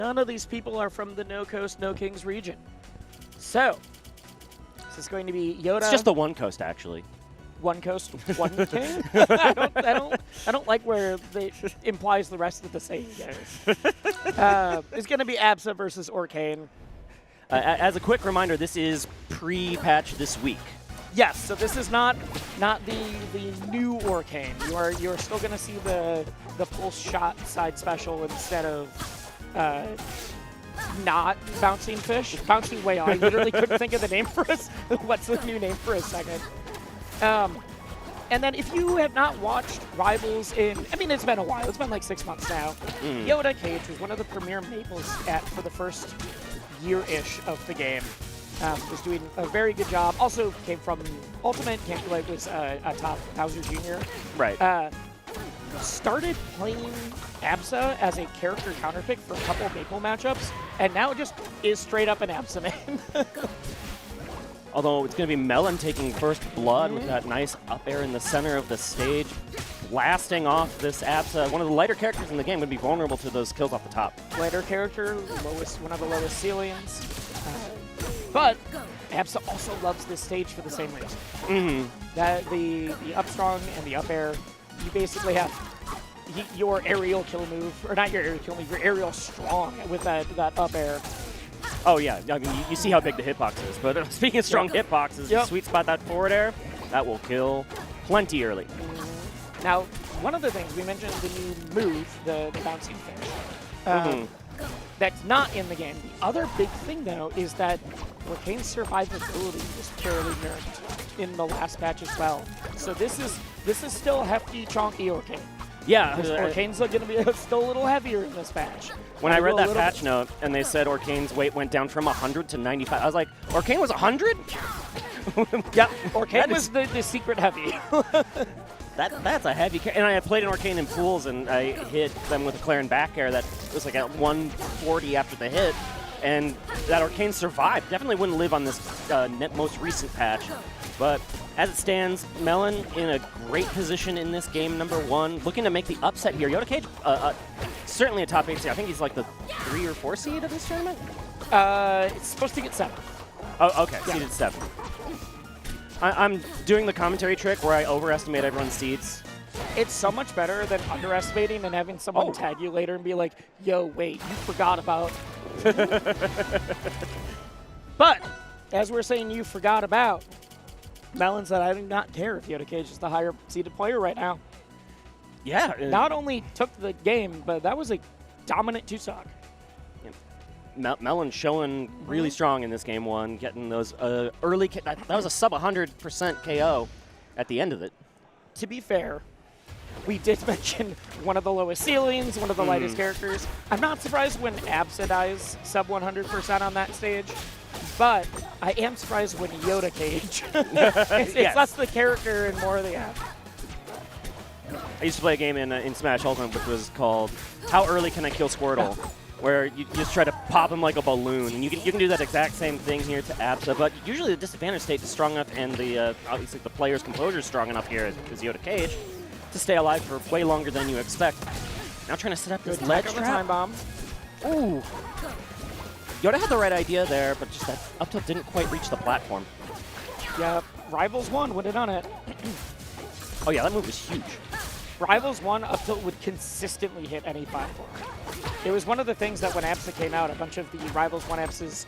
None of these people are from the No Coast, No Kings region. So, this is going to be Yoda. It's just the one coast, actually. One coast, one king? I don't like where it implies the rest of the saying goes. It's going to be Absa versus Orcane. As a quick reminder, this is pre-patch this week. Yes, so this is not the new Orcane. You're still going to see the pulse shot side special instead of not bouncing fish. Bouncing whale. I literally couldn't think of the name for us. What's the new name for a second? And then if you have not watched Rivals I mean, it's been a while. It's been like 6 months now. Yoda Cage was one of the premier Maypuls for the first year-ish of the game. Was doing a very good job. Also came from Ultimate. Can't be like was a top Bowser Jr. Right. Started playing Absa as a character counterpick for a couple of Maypul matchups, and now just is straight up an Absa man. Although it's going to be Melon taking first blood with that nice up air in the center of the stage, blasting off this Absa. One of the lighter characters in the game would be vulnerable to those kills off the top. Lighter character, one of the lowest ceilings. But Absa also loves this stage for the same reason. That the up strong and the up air, you basically have your aerial kill move, or not your aerial kill move, your aerial strong with that up air. Oh yeah, I mean, you see how big the hitbox is, but speaking of strong hitboxes, the sweet spot, that forward air, that will kill plenty early. Now, one of the things, we mentioned the new move, the bouncing fish. That's not in the game. The other big thing, though, is that Orcane's survivability was fairly nerfed in the last patch as well. So this is still hefty, chonky Orcane. Yeah. Orcane's going to be still a little heavier in this patch. When I read that patch note and they said Orcane's weight went down from 100 to 95, I was like, Orcane was 100? Yep, Orcane was the secret heavy. That's a heavy and I played an Orcane in pools, and I hit them with a Clairen back air that was like at 140 after the hit, and that Orcane survived. Definitely wouldn't live on this most recent patch. But as it stands, Melon in a great position in this game, #1, looking to make the upset here. Yoda Cage, certainly a top 8 seed. I think he's like the 3 or 4 seed of this tournament? It's supposed to get 7. Oh, okay, yeah. Seeded 7. I'm doing the commentary trick where I overestimate everyone's seeds. It's so much better than underestimating and having someone tag you later and be like, yo, wait, you forgot about. But, as we're saying you forgot about, Melon said, I do not care if Yoda Cage is the higher seeded player right now. Yeah. Not only took the game, but that was a dominant 2-stock. Melon showing really strong in this game 1, getting those early. That was a sub 100% KO at the end of it. To be fair, we did mention one of the lowest ceilings, one of the lightest characters. I'm not surprised when Absa dies sub 100% on that stage, but I am surprised when Yoda Cage. It's less the character and more the app. I used to play a game in Smash Ultimate which was called How Early Can I Kill Squirtle? Where you just try to pop him like a balloon, and you can do that exact same thing here to Absa, but usually the disadvantage state is strong enough, and the obviously the player's composure is strong enough here as Yoda Cage to stay alive for way longer than you expect. Now trying to set up this ledge trap. Time bomb. Ooh. Yoda had the right idea there, but just that up tilt didn't quite reach the platform. Yeah, Rivals 1 would have done it. Oh yeah, that move was huge. Rivals 1 up tilt would consistently hit any platform. It was one of the things that when Absa came out, a bunch of the Rivals 1 Absas,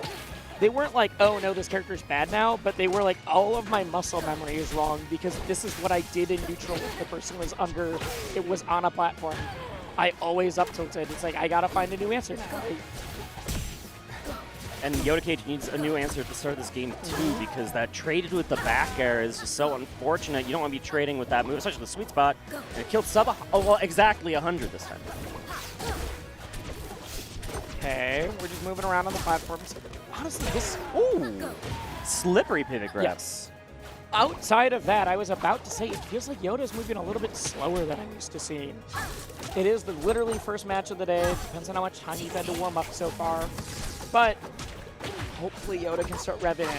they weren't like, oh no, this character's bad now, but they were like, all of my muscle memory is wrong because this is what I did in neutral if the person was on a platform. I always up tilted. It's like, I gotta find a new answer now. And Yoda Cage needs a new answer at the start of this game too, because that traded with the back air is just so unfortunate. You don't want to be trading with that move, especially the sweet spot. And it killed exactly 100 this time. Okay, we're just moving around on the platforms. Honestly, this... Ooh! Slippery pivot grab. Yes. Outside of that, I was about to say, it feels like Yoda's moving a little bit slower than I'm used to seeing. It is the literally first match of the day. Depends on how much time you've had to warm up so far. But hopefully Yoda can start revving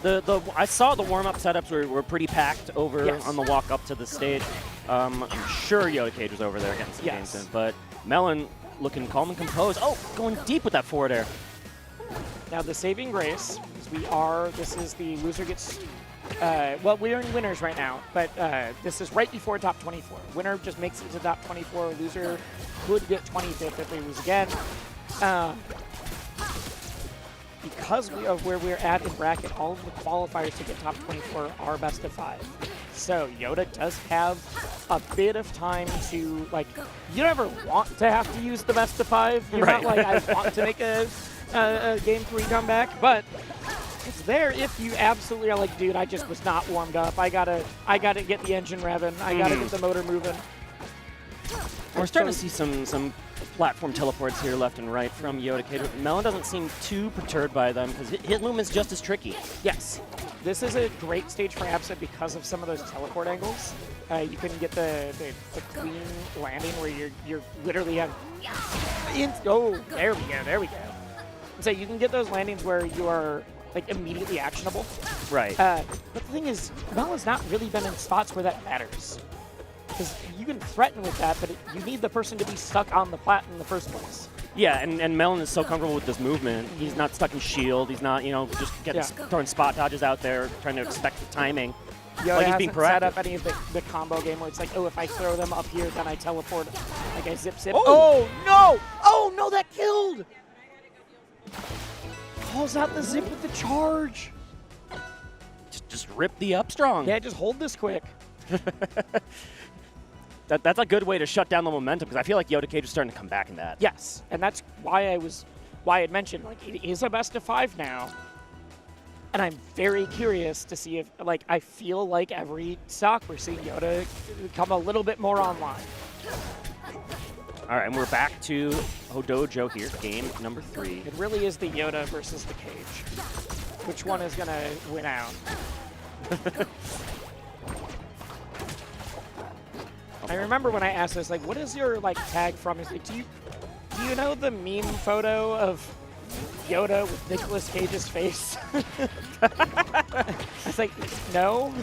in. I saw the warm-up setups were pretty packed over on the walk up to the stage. I'm sure Yoda Cage was over there against the game, but Melon looking calm and composed. Oh, going deep with that forward air. Now the saving grace is this is the loser gets, well, we're in winners right now, but this is right before top 24. Winner just makes it to top 24. Loser could get 25th if they lose again. Because of where we're at in bracket, all of the qualifiers to get top 24 are best of 5. So Yoda does have a bit of time to, like, you never want to have to use the best of 5. You're Right. not like, I want to make a game 3 comeback, but it's there if you absolutely are like, dude, I just was not warmed up. I gotta get the engine revving. I gotta get the motor moving. We're starting to see some platform teleports here left and right from Yoda. Melon doesn't seem too perturbed by them because hit loom is just as tricky. Yes. This is a great stage for Absa because of some of those teleport angles. You can get the clean landing where you're literally have... Oh, there we go. So you can get those landings where you are like immediately actionable. Right. But the thing is, Melon's not really been in spots where that matters. Because you can threaten with that, but you need the person to be stuck on the plat in the first place. Yeah, and Melon is so comfortable with this movement. He's not stuck in shield. He's not, just throwing spot dodges out there, trying to expect the timing. Yoda like he's being hasn't set proactive. up any of the combo game where it's like, oh, if I throw them up here, then I teleport. Like I zip. Oh. No! Oh, no, that killed! Calls out the zip with the charge. Just rip the up strong. Yeah, just hold this quick. That's a good way to shut down the momentum because I feel like Yoda Cage is starting to come back in that. Yes, and that's why I had mentioned, like, it is a best of 5 now. And I'm very curious to see if, like, I feel like every stock we're seeing Yoda come a little bit more online. All right, and we're back to Hodojo here, game number 3. It really is the Yoda versus the Cage. Which one is going to win out? I remember when I asked this, like, what is your, like, tag from? Is like, do you know the meme photo of Yoda with Nicolas Cage's face? It's like, no.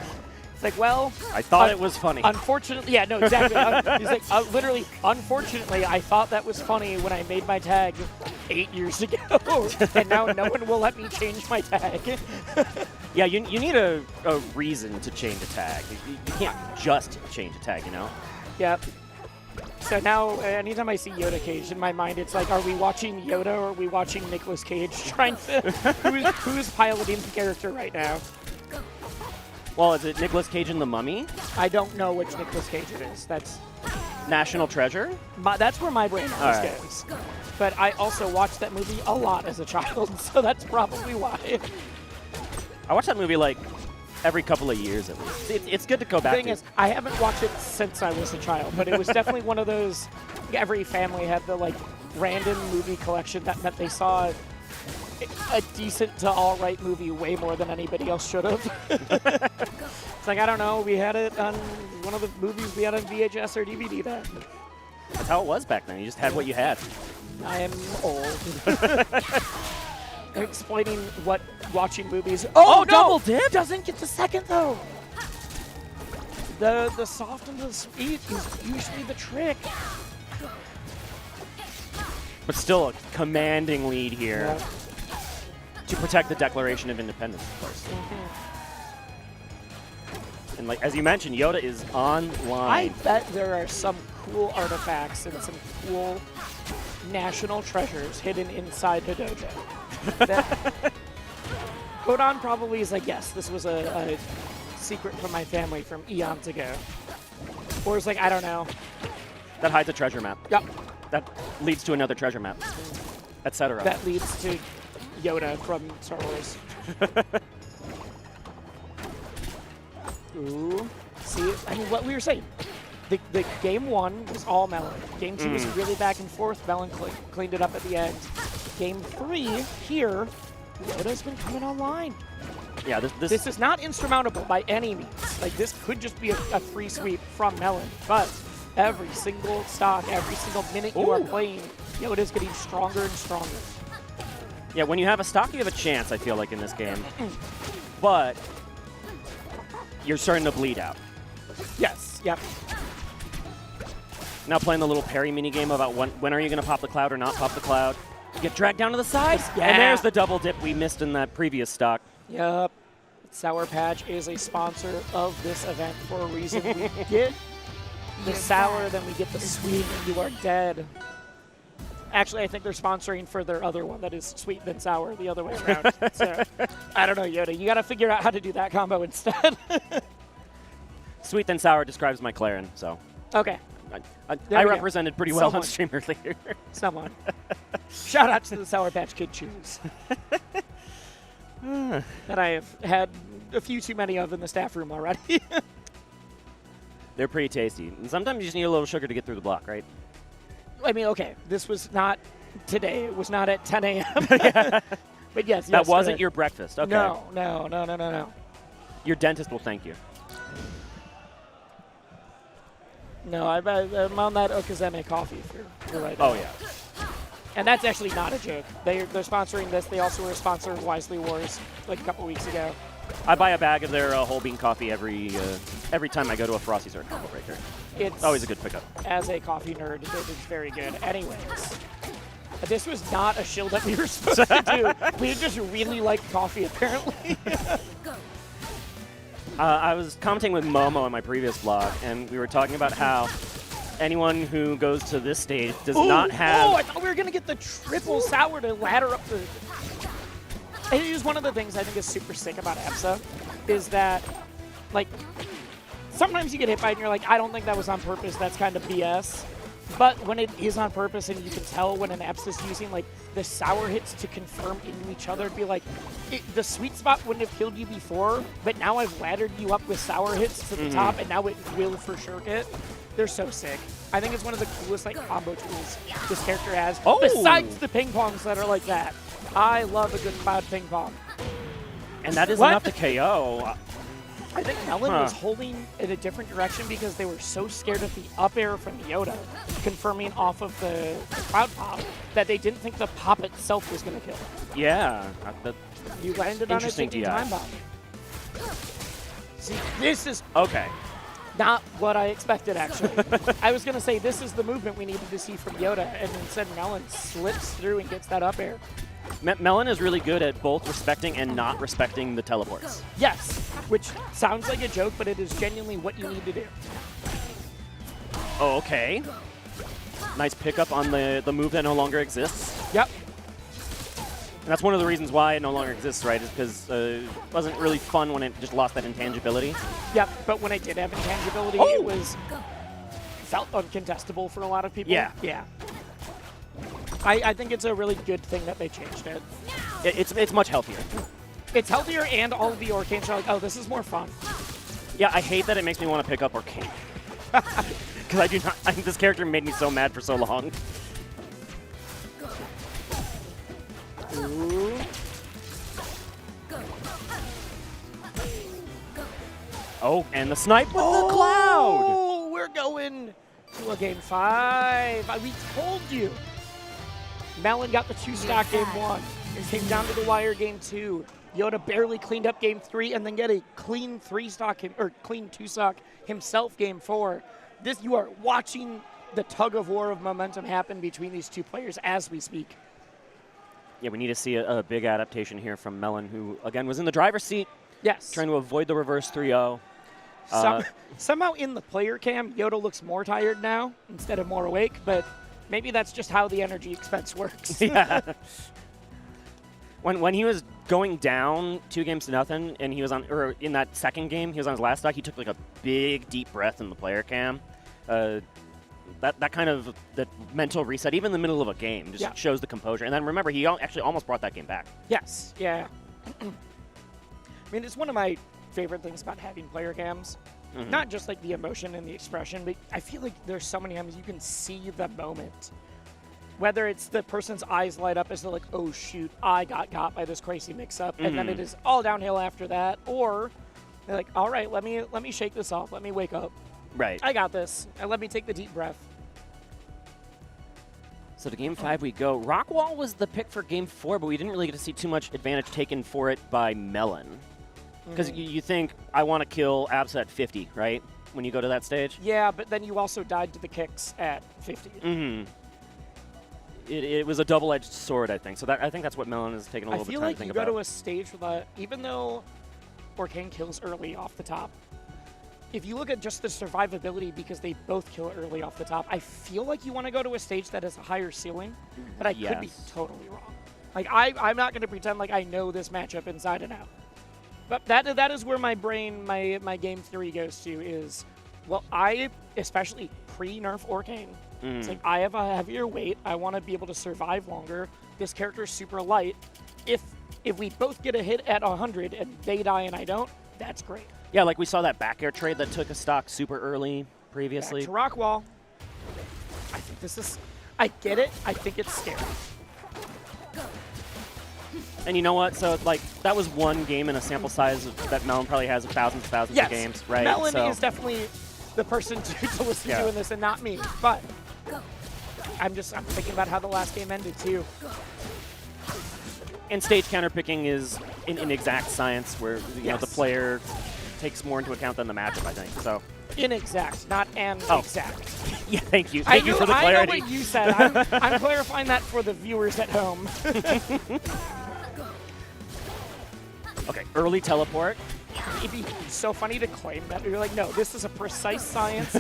It's like, well, I thought it was funny. Unfortunately, yeah, no, exactly. He's like, literally, unfortunately, I thought that was funny when I made my tag 8 years ago, and now no one will let me change my tag. Yeah, you need a reason to change a tag. You can't just change a tag, Yep. So now, anytime I see Yoda Cage in my mind, it's like, are we watching Yoda or are we watching Nicolas Cage trying to... who's piloting the character right now? Well, is it Nicolas Cage and the Mummy? I don't know which Nicolas Cage it is. That's National Treasure? that's where my brain always goes. But I also watched that movie a lot as a child, so that's probably why. I watch that movie like every couple of years at least. It's good to go back The thing to. is, I haven't watched it since I was a child, but it was definitely one of those, every family had the, like, random movie collection that meant they saw a decent to all right movie way more than anybody else should have. It's like, I don't know, we had it on one of the movies we had on VHS or DVD then. That's how it was back then. You just had what you had. I am old. Explaining what watching movies. Oh, no! Double dip? Doesn't get the second though. The soft and the sweet is usually the trick. But still a commanding lead here. Yeah. To protect the Declaration of Independence, of course. And like as you mentioned, Yoda is online. I bet there are some cool artifacts and some cool national treasures hidden inside the dojo. Kodan probably is like, yes, this was a secret from my family from eons ago. Or it's like, I don't know. That hides a treasure map. Yep. That leads to another treasure map, etc. That leads to Yoda from Star Wars. Ooh. See, I mean, what we were saying. The game 1 was all Melon. Game 2 was really back and forth. Melon cleaned it up at the end. Game 3, here, Yoda's been coming online. Yeah, This is not insurmountable by any means. Like, this could just be a free sweep from Melon, but every single stock, every single minute you are playing, Yoda's getting stronger and stronger. Yeah, when you have a stock, you have a chance, I feel like, in this game. But you're starting to bleed out. Yes, yep. Now playing the little parry minigame about when are you going to pop the cloud or not pop the cloud. You get dragged down to the side, and there's the double dip we missed in that previous stock. Yep. Sour Patch is a sponsor of this event for a reason. We get the sour, then we get the sweet, and you are dead. Actually, I think they're sponsoring for their other one that is sweet then sour, the other way around. So, I don't know, Yoda. You got to figure out how to do that combo instead. Sweet then sour describes my Clairen, so. Okay. I represented pretty well on stream earlier. Someone. Shout out to the Sour Patch Kid chews. That I have had a few too many of in the staff room already. They're pretty tasty. And sometimes you just need a little sugar to get through the block, right? I mean, okay, this was not today. It was not at 10 a.m. But yes, that wasn't your breakfast. Okay. No. Your dentist will thank you. No, I'm on that Okazeme coffee for right now. Oh, yeah. And that's actually not a joke. They're sponsoring this. They also were a sponsor of Wisely Wars like a couple weeks ago. I buy a bag of their whole bean coffee every time I go to a Frosties or a combo breaker. It's always a good pickup. As a coffee nerd, it is very good. Anyways, this was not a shill that we were supposed to do. We just really like coffee, apparently. I was commenting with Momo in my previous vlog, and we were talking about how anyone who goes to this stage does not have... Oh, I thought we were going to get the triple sour to ladder up the... It is one of the things I think is super sick about Absa, is that, like, sometimes you get hit by it and you're like, I don't think that was on purpose, that's kind of BS. But when it is on purpose and you can tell when an Absa's using, like, the sour hits to confirm into each other, it'd be like, the sweet spot wouldn't have killed you before, but now I've laddered you up with sour hits to the top, and now it will for sure hit. They're so sick. I think it's one of the coolest, like, combo tools this character has, besides the ping pongs that are like that. I love a good cloud ping pong. And that is enough to KO. I think Melon was holding in a different direction because they were so scared of the up air from Yoda, confirming off of the cloud pop, that they didn't think the pop itself was going to kill. Yeah. You landed on a ticking time bomb. See, this is not what I expected, actually. I was going to say this is the movement we needed to see from Yoda, and instead Melon slips through and gets that up air. Melon is really good at both respecting and not respecting the teleports. Yes, which sounds like a joke, but it is genuinely what you need to do. Oh, okay. Nice pickup on the move that no longer exists. Yep. And that's one of the reasons why it no longer exists, right? Is because it wasn't really fun when it just lost that intangibility. Yep, but when it did have intangibility, it was felt uncontestable for a lot of people. Yeah. Yeah. I think it's a really good thing that they changed it. It's much healthier. It's healthier, and all of the Orcanes are like, oh, this is more fun. Yeah, I hate that it makes me want to pick up Orcane. Because I do not. This character made me so mad for so long. Ooh. Oh, and the snipe with the cloud. Oh, we're going to a game 5. We told you. Melon got the 2-stock game 1. It came down to the wire game 2. Yoda barely cleaned up game 3 and then get a clean 3-stock or clean 2-stock himself game 4. This, you are watching the tug of war of momentum happen between these two players as we speak. Yeah, we need to see a big adaptation here from Melon, who again was in the driver's seat. Yes. Trying to avoid the reverse 3-0. Somehow in the player cam, Yoda looks more tired now instead of more awake, but maybe that's just how the energy expense works. Yeah. When he was going down 2-0, and he was on, or in that second game, he was on his last stock, he took like a big deep breath in the player cam. That kind of that mental reset, even in the middle of a game, just shows the composure. And then remember, he actually almost brought that game back. Yes, yeah. I mean, it's one of my favorite things about having player cams. Mm-hmm. Not just like the emotion and the expression, but I feel like there's so many times you can see the moment. Whether it's the person's eyes light up as they're like, oh shoot, I got by this crazy mix-up, and then it is all downhill after that, or they're like, all right, let me shake this off, let me wake up. Right. I got this, and let me take the deep breath. So to game 5 we go. Rockwall was the pick for game 4, but we didn't really get to see too much advantage taken for it by Melon. Because you think, I want to kill Absa at 50, right? when you go to that stage. Yeah, but then you also died to the kicks at 50. Mm-hmm. It was a double-edged sword, I think. So I think that's what Melon is taking a little bit of time to think about. I feel like you go to a stage with a, even though Orcane kills early off the top, if you look at just the survivability, because they both kill early off the top, I feel like you want to go to a stage that has a higher ceiling, but I could be totally wrong. Like, I'm not going to pretend like I know this matchup inside and out. But that is where my brain, my game theory goes to is, well, especially pre-nerf Orcane, it's like, I have a heavier weight. I want to be able to survive longer. This character is super light. If we both get a hit at 100 and they die and I don't, that's great. Yeah, like we saw that back air trade that took a stock super early previously. Back to rock wall. I think this is, I get it. I think it's scary. And you know what? So, like, that was one game in a sample size that Melon probably has thousands and thousands of games, right? Melon is definitely the person to listen to in this and not me. But I'm thinking about how the last game ended, too. And stage counterpicking is an inexact science where you know the player takes more into account than the matchup, I think. So inexact, not exact. Yeah, thank you. Thank you for the clarity. I know what you said. I'm clarifying that for the viewers at home. Okay, early teleport. It'd be so funny to claim that. You're like, no, this is a precise science.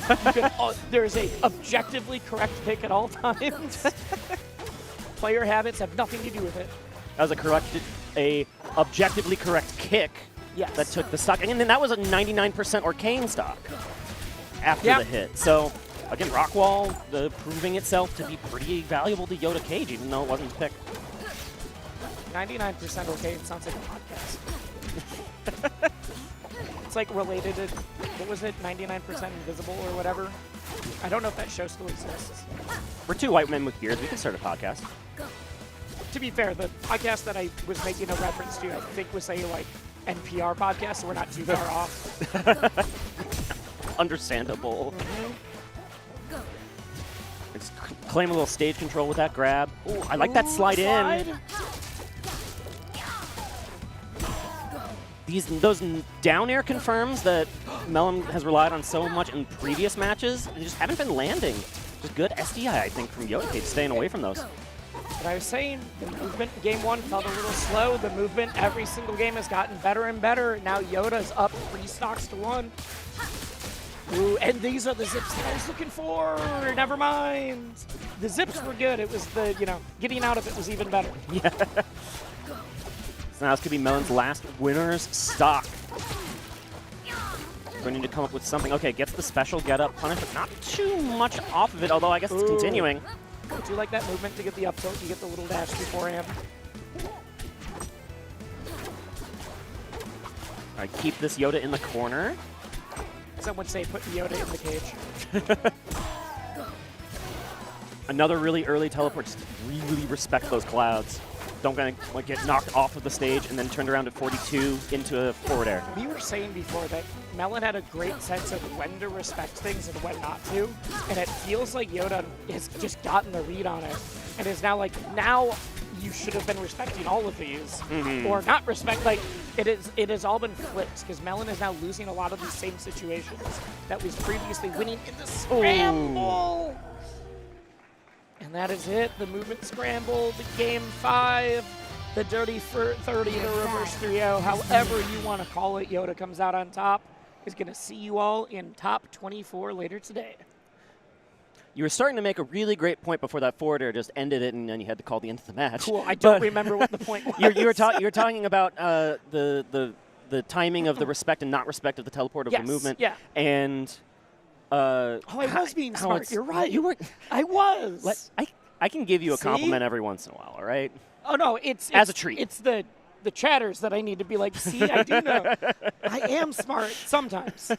There's a objectively correct pick at all times. Player habits have nothing to do with it. That was a objectively correct kick that took the stock. And then that was a 99% Orcane stock after the hit. So, again, Rockwall proving itself to be pretty valuable to Yoda Cage, even though it wasn't picked. 99% Orcane sounds like a podcast. It's like related to, what was it, 99% Invisible or whatever? I don't know if that show still exists. We're two white men with beards. We can start a podcast. To be fair, the podcast that I was making a reference to, I think, was a like NPR podcast, so we're not too far off. Understandable. Let's claim a little stage control with that grab. Ooh, I like that slide in. Those down air confirms that Melon has relied on so much in previous matches, and just haven't been landing. Just good SDI, I think, from Yoda Cage, staying away from those. But I was saying, the movement in game one felt a little slow. The movement every single game has gotten better and better. Now Yoda's up 3 stocks to 1. Ooh, and these are the zips that I was looking for. Never mind. The zips were good. It was the, getting out of it was even better. Yeah. So now this could be Melon's last winner's stock. Going to need to come up with something. Okay, gets the special get-up punish, but not too much off of it, although I guess it's continuing. I do like that movement to get the up tilt. You get the little dash beforehand. All right, keep this Yoda in the corner. Some would say put Yoda in the cage. Another really early teleport. Just really respect those clouds. Don't get knocked off of the stage and then turned around at 42 into a forward air. We were saying before that Melon had a great sense of when to respect things and when not to, and it feels like Yoda has just gotten the read on it and is now like, now you should have been respecting all of these, or not respect. Like it has all been flipped because Melon is now losing a lot of these same situations that was previously winning in the scramble. And that is it. The movement scramble, the game 5, the dirty 30, the reverse 3-0, however you want to call it. Yoda comes out on top. Is going to see you all in top 24 later today. You were starting to make a really great point before that forward air just ended it, and then you had to call the end of the match. Cool. I don't remember what the point was. You were talking about the timing of the respect and not respect of the teleport of the movement. Yeah. And I was being smart. You're right. I was. I can give you a compliment every once in a while, all right? Oh no, it's as a treat. It's the chatters that I need to be like, see, I do know. I am smart sometimes.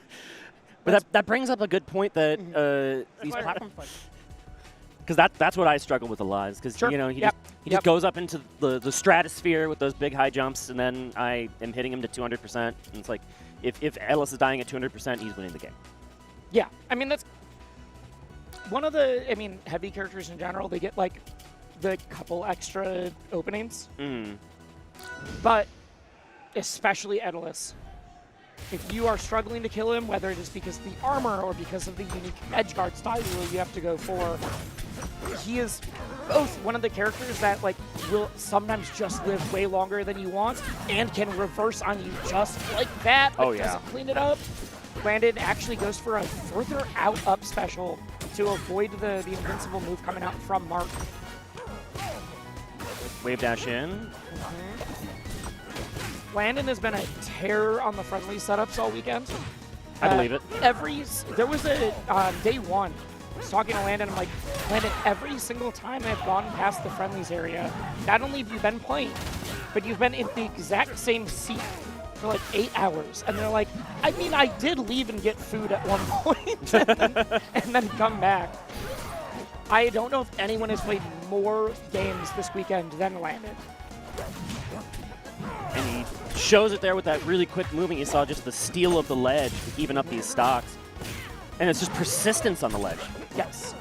But that brings up a good point that these platforms, because that's what I struggle with a lot, is because he just goes up into the stratosphere with those big high jumps, and then I am hitting him to 200%, and it's like if Etalus is dying at 200%, he's winning the game. Yeah, I mean that's one of the heavy characters in general. They get like the couple extra openings, but especially Etalus. if you are struggling to kill him, whether it is because of the armor or because of the unique edgeguard style you have to go for, he is both one of the characters that like will sometimes just live way longer than you want and can reverse on you just like that, but doesn't clean it up. Landon actually goes for a further out up special to avoid the invincible move coming out from Mark. Wave dash in. Landon has been a terror on the friendly setups all weekend. I believe it. There was a day one. I was talking to Landon. I'm like, Landon, every single time I've gone past the friendlies area, not only have you been playing, but you've been in the exact same seat for like 8 hours. And they're like, I mean, I did leave and get food at one point and then come back. I don't know if anyone has played more games this weekend than Landon. And he shows it there with that really quick moving. You saw just the steal of the ledge to even up these stocks. And it's just persistence on the ledge. Yes.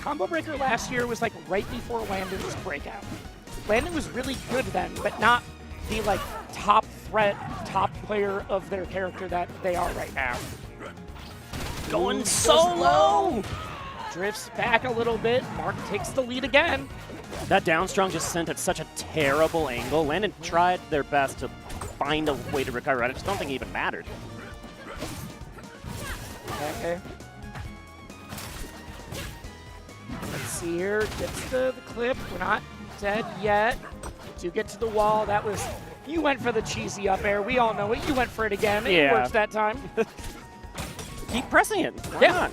Combo Breaker last year was like right before Landon's breakout. Landon was really good then, but not the like top threat, top player of their character that they are right now. Going so low! Drifts back a little bit. Mark takes the lead again. That down strong just sent at such a terrible angle. Landon tried their best to find a way to recover. I just don't think it even mattered. Okay. Let's see here. Gets the clip. We're not dead yet. Do get to the wall. That was... You went for the cheesy up air. We all know it. You went for it again. It works that time. Keep pressing it. Why not?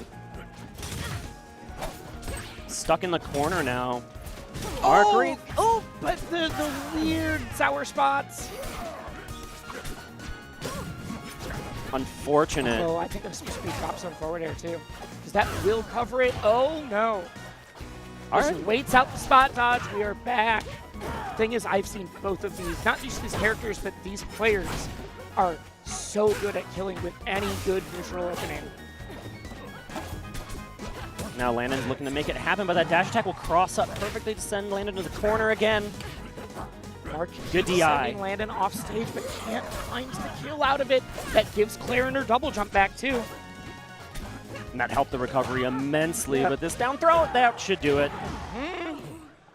Stuck in the corner now. Markrealth. Oh, but the weird sour spots. Unfortunate. Oh, I think there's supposed to be drop zone forward air too. Because that will cover it. Oh, no. Just waits out the spot dodge. We are back. Thing is, I've seen both of these, not just these characters, but these players are so good at killing with any good neutral opening. Now Landon's looking to make it happen, but that dash attack will cross up perfectly to send Landon to the corner again. Mark good DI. Sending Landon off stage, but can't find the kill out of it. That gives Clairen her double jump back too. And that helped the recovery immensely, but this down throw, that should do it.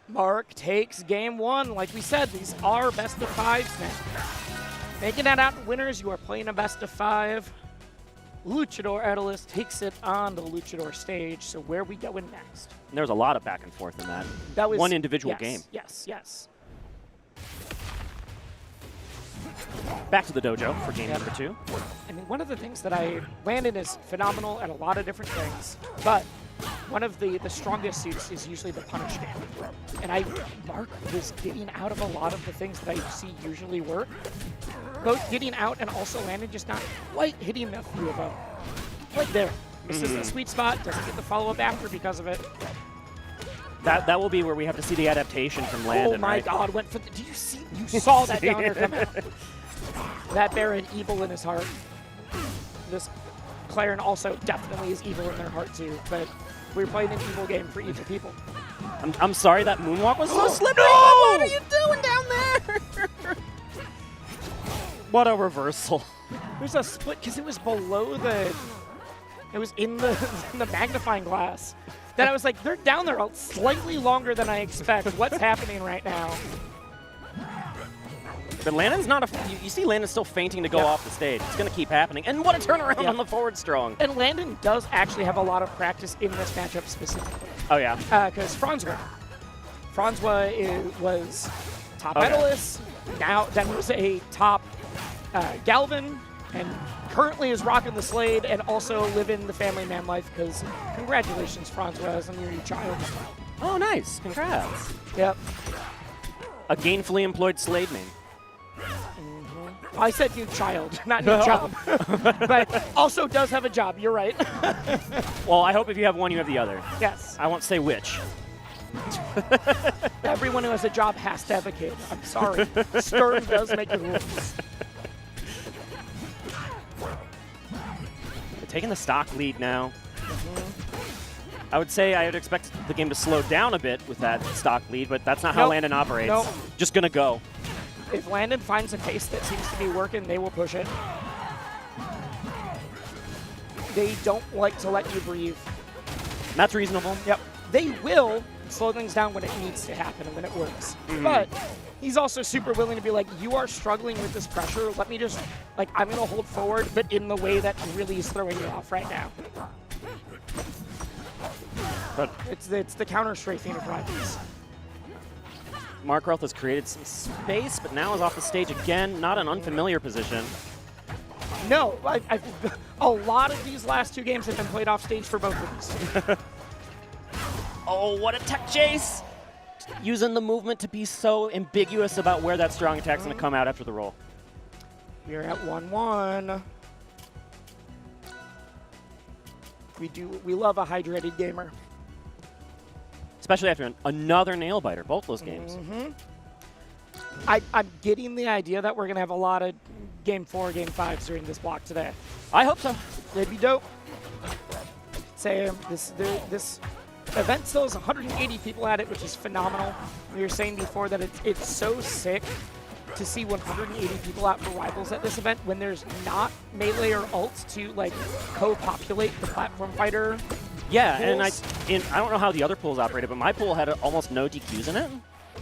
Mark takes game one. Like we said, these are best of fives now. Making that out winners, you are playing a best of five. Luchador Etalus takes it on the Luchador stage. So where are we going next? And there was a lot of back and forth in that. That was one individual game. Yes. Back to the dojo for game number 2. I mean, one of the things that Landon is phenomenal at a lot of different things, but one of the strongest suits is usually the punish game. And Mark was getting out of a lot of the things that I see usually work. Both getting out and also Landon just not quite hitting a few of them. Right there. Misses the sweet spot, doesn't get the follow-up after because of it. That will be where we have to see the adaptation from Landon. Oh my God, went for the, you saw that downer come out. That bear had evil in his heart. This Clairen also definitely is evil in their heart too, but we're playing an evil game for evil people. I'm sorry, that moonwalk was so slippery. No! What are you doing down there? What a reversal. There's a split because it was below the... It was in the magnifying glass. Then I was like, they're down there slightly longer than I expect. What's happening right now? But Landon's not a... You see Landon still fainting to go off the stage. It's going to keep happening. And what a turnaround on the forward strong. And Landon does actually have a lot of practice in this matchup specifically. Oh, yeah. Because Francois was top Etalus, then was a top Galvin, and currently is rocking the Slade and also living the family man life because congratulations, Francois, on your new child. Oh, nice. Congrats. Yep. A gainfully employed Slade main. I said new child, not new job. But also does have a job, you're right. Well, I hope if you have one, you have the other. Yes. I won't say which. Everyone who has a job has to have a kid. I'm sorry. Sturm does make the rules. They're taking the stock lead now. I would say I would expect the game to slow down a bit with that stock lead, but that's not how Landon operates. Nope. Just going to go. if Landon finds a pace that seems to be working, they will push it. They don't like to let you breathe. That's reasonable. Yep. They will slow things down when it needs to happen and when it works. But he's also super willing to be like, you are struggling with this pressure. Let me just, like, I'm going to hold forward, but in the way that really is throwing you off right now. But It's the counter-strafing of rivals. Markrealth has created some space, but now is off the stage again. Not an unfamiliar position. No, a lot of these last 2 games have been played off stage for both of these. Oh, what a tech chase! Using the movement to be so ambiguous about where that strong attack's going to come out after the roll. We're at 1-1. We love a hydrated gamer. Especially after another nail biter, both those games. I'm getting the idea that we're going to have a lot of Game 4, Game 5s during this block today. I hope so. It'd be dope. Say this event still has 180 people at it, which is phenomenal. We were saying before that it's so sick to see 180 people out for rivals at this event when there's not melee or ults to like co-populate the platform fighter. Yeah, pools. and I don't know how the other pools operated, but my pool had almost no DQs in it.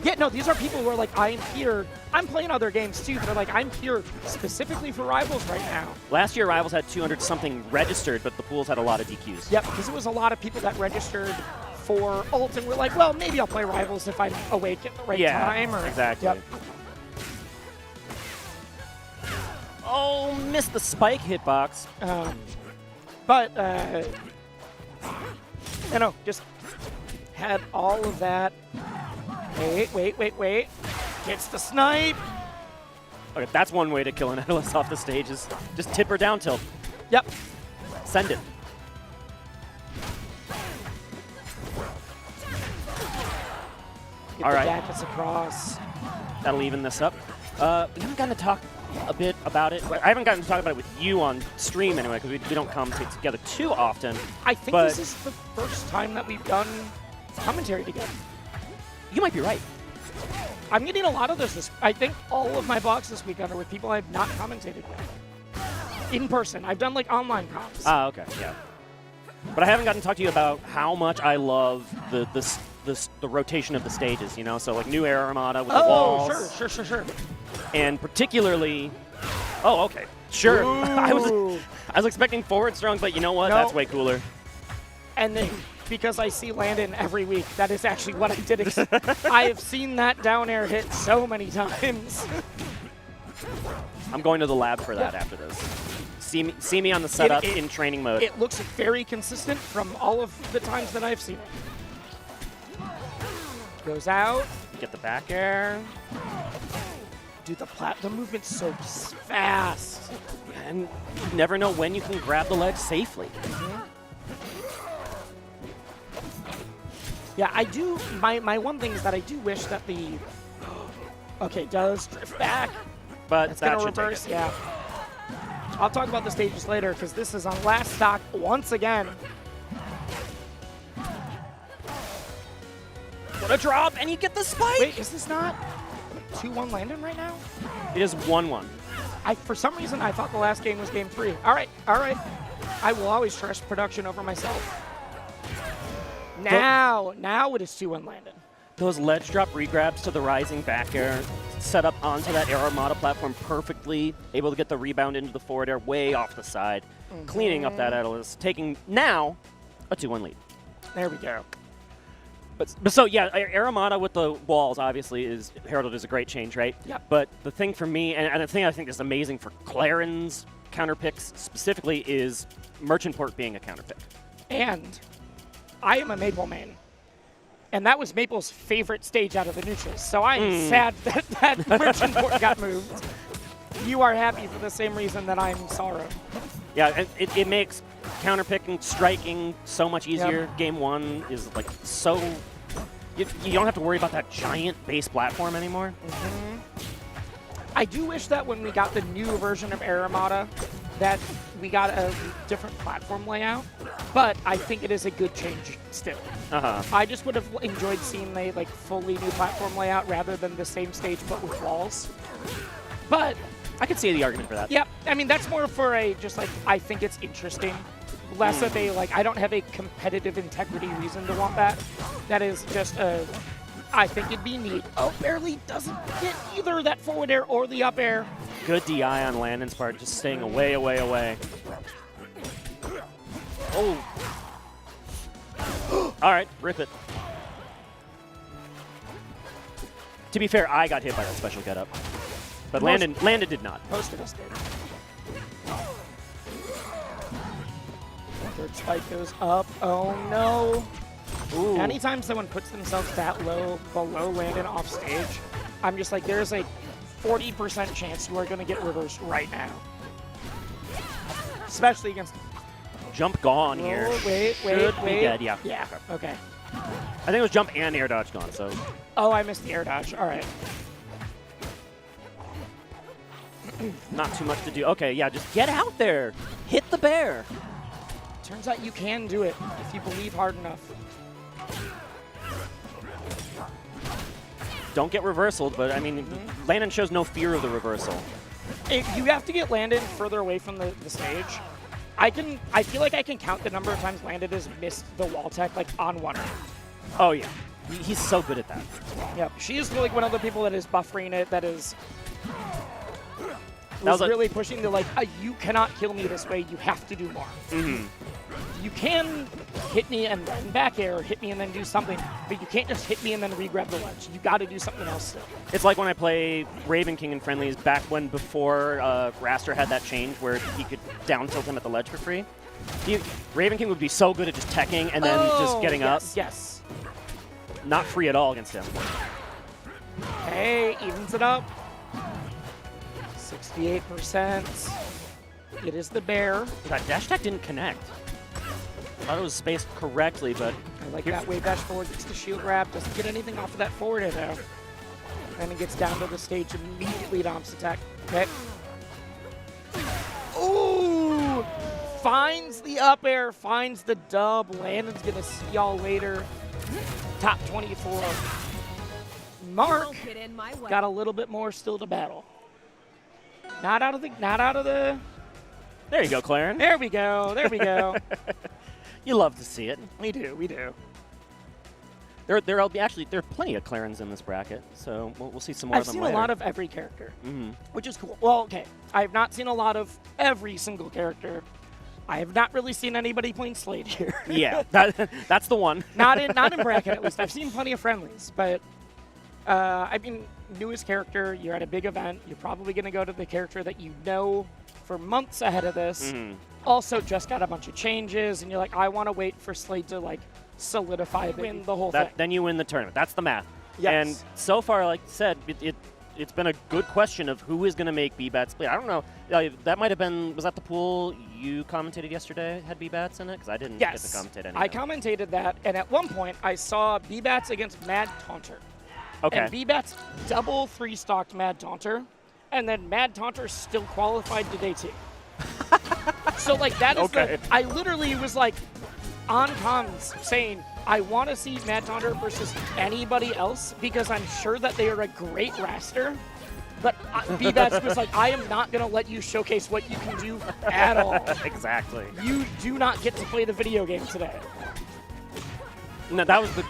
Yeah, no, these are people who are like, I'm here. I'm playing other games too, but they're like, I'm here specifically for rivals right now. Last year, rivals had 200 something registered, but the pools had a lot of DQs. Yep, because it was a lot of people that registered for ult and we're like, well, maybe I'll play rivals if I'm awake at the right time. Or, exactly. Yep. Oh, missed the spike hitbox. But, you know, just had all of that. Wait. Gets the snipe. Okay, that's one way to kill an Etalus off the stage is just tip her down tilt. Yep. Send it. Get all the right. jackets across. That'll even this up. We haven't gotten to talk a bit about it. I haven't gotten to talk about it with you on stream anyway, because we don't commentate together too often. I think this is the first time that we've done commentary together. You might be right. I'm getting a lot of this. I think all of my blocks this weekend are with people I've not commentated with. In person. I've done like online comms. Ah, okay, yeah. But I haven't gotten to talk to you about how much I love the rotation of the stages, you know? So like new Air Armada with the walls. Sure. And particularly, oh, okay, sure. I was expecting forward strong, but you know what? No. That's way cooler. And then because I see Landon every week, that is actually what I did. I have seen that down air hit so many times. I'm going to the lab for that after this. See me on the setup in training mode. It looks very consistent from all of the times that I've seen it. Goes out. Get the back air. Dude, the movement's so fast. And you never know when you can grab the ledge safely. Yeah, I do. My one thing is that I do wish that the... Okay, does drift back. But it's that going to should reverse, take it. yeah. I'll talk about the stages later, because this is on last stock once again. What a drop, and you get the spike! Wait, is this not 2-1 Landon right now? It is 1-1. For some reason, I thought the last game was game 3. All right. I will always trust production over myself. Now it is 2-1 Landon. Those ledge drop regrabs to the rising back air, set up onto that Air Armada platform perfectly, able to get the rebound into the forward air way off the side, cleaning up that Etalus, taking now a 2-1 lead. There we go. But so yeah, Air Armada with the walls obviously is heralded as a great change, right? Yep. But the thing for me, and the thing I think is amazing for Clairen's counterpicks specifically, is Merchant Port being a counterpick. And I am a Maypul main. And that was Maypul's favorite stage out of the neutrals. So I am sad that Merchant Port got moved. You are happy for the same reason that I'm sorrow. Yeah, it makes counterpicking, striking so much easier. Yep. Game 1 is like so... You don't have to worry about that giant base platform anymore. I do wish that when we got the new version of Air Armada, that we got a different platform layout. but I think it is a good change still. I just would have enjoyed seeing a like fully new platform layout rather than the same stage but with walls. But I could see the argument for that. yeah, I mean that's more for a just like I think it's interesting, less of a like I don't have a competitive integrity reason to want that. That is just a I think it'd be neat. Oh, barely doesn't hit either that forward air or the up air. Good DI on Landon's part, just staying away, away, away. Oh. All right, rip it. To be fair, I got hit by that special getup, but Landon did not. Most of us did. Third spike goes up. Oh no. Ooh. Anytime someone puts themselves that low below Landon off stage, I'm just like, there's a 40% chance you are going to get reversed right now. Especially against... Jump gone here. Wait. Should be dead, yeah. Yeah, okay. I think it was jump and air dodge gone, so... Oh, I missed the air dodge. All right. Not too much to do. Okay, yeah, just get out there. Hit the bear. Turns out you can do it if you believe hard enough. Don't get reversaled, but I mean, Landon shows no fear of the reversal. You have to get Landon further away from the stage. I feel like I can count the number of times Landon has missed the wall tech like on one. Oh yeah, he's so good at that. Yep, she is like one of the people that is buffering it. That is. Was really pushing to like, you cannot kill me this way. You have to do more. You can hit me and then back air, or hit me and then do something, but you can't just hit me and then re-grab the ledge. You got to do something else still. It's like when I play Ravenking in friendlies back when before Wrastor had that change where he could down tilt him at the ledge for free. Ravenking would be so good at just teching and then just getting up. Yes. Not free at all against him. Hey, evens it up. 68%. It is the bear. That dash attack didn't connect. Thought it was spaced correctly, but... I like that wave dash forward, gets the shield grab, doesn't get anything off of that forward air though. And it gets down to the stage immediately to Absa attack. Okay. Ooh! Finds the up air, finds the dub. Landon's gonna see y'all later. Top 24. Mark got a little bit more still to battle. Not out of the. There you go, Clairen. There we go. There we go. You love to see it. We do. We do. There'll be actually there are plenty of Clairens in this bracket, so we'll see some more of them later. I've seen a lot of every character, which is cool. Well, okay, I have not seen a lot of every single character. I have not really seen anybody playing Slade here. Yeah, that's the one. not in bracket at least. I've seen plenty of friendlies, but I mean, newest character. You're at a big event. You're probably going to go to the character that you know for months ahead of this. Also, just got a bunch of changes, and you're like, I want to wait for Slade to like solidify, win the whole thing. Then you win the tournament. That's the math. Yes. And so far, like I said, it's been a good question of who is going to make Bbatts play. I don't know. That might have been, was that the pool you commentated yesterday had Bbatts in it? Because I didn't get to commentate any. I commentated that, and at one point I saw Bbatts against Mad Taunter. Okay. And Bbatts double 3-stocked Mad Taunter, and then Mad Taunter still qualified to day 2. So like that is I literally was like on comms saying I want to see Mad Taunter versus anybody else because I'm sure that they are a great Wrastor. But Bbatts was like, I am not going to let you showcase what you can do at all. Exactly. You do not get to play the video game today. No, that was the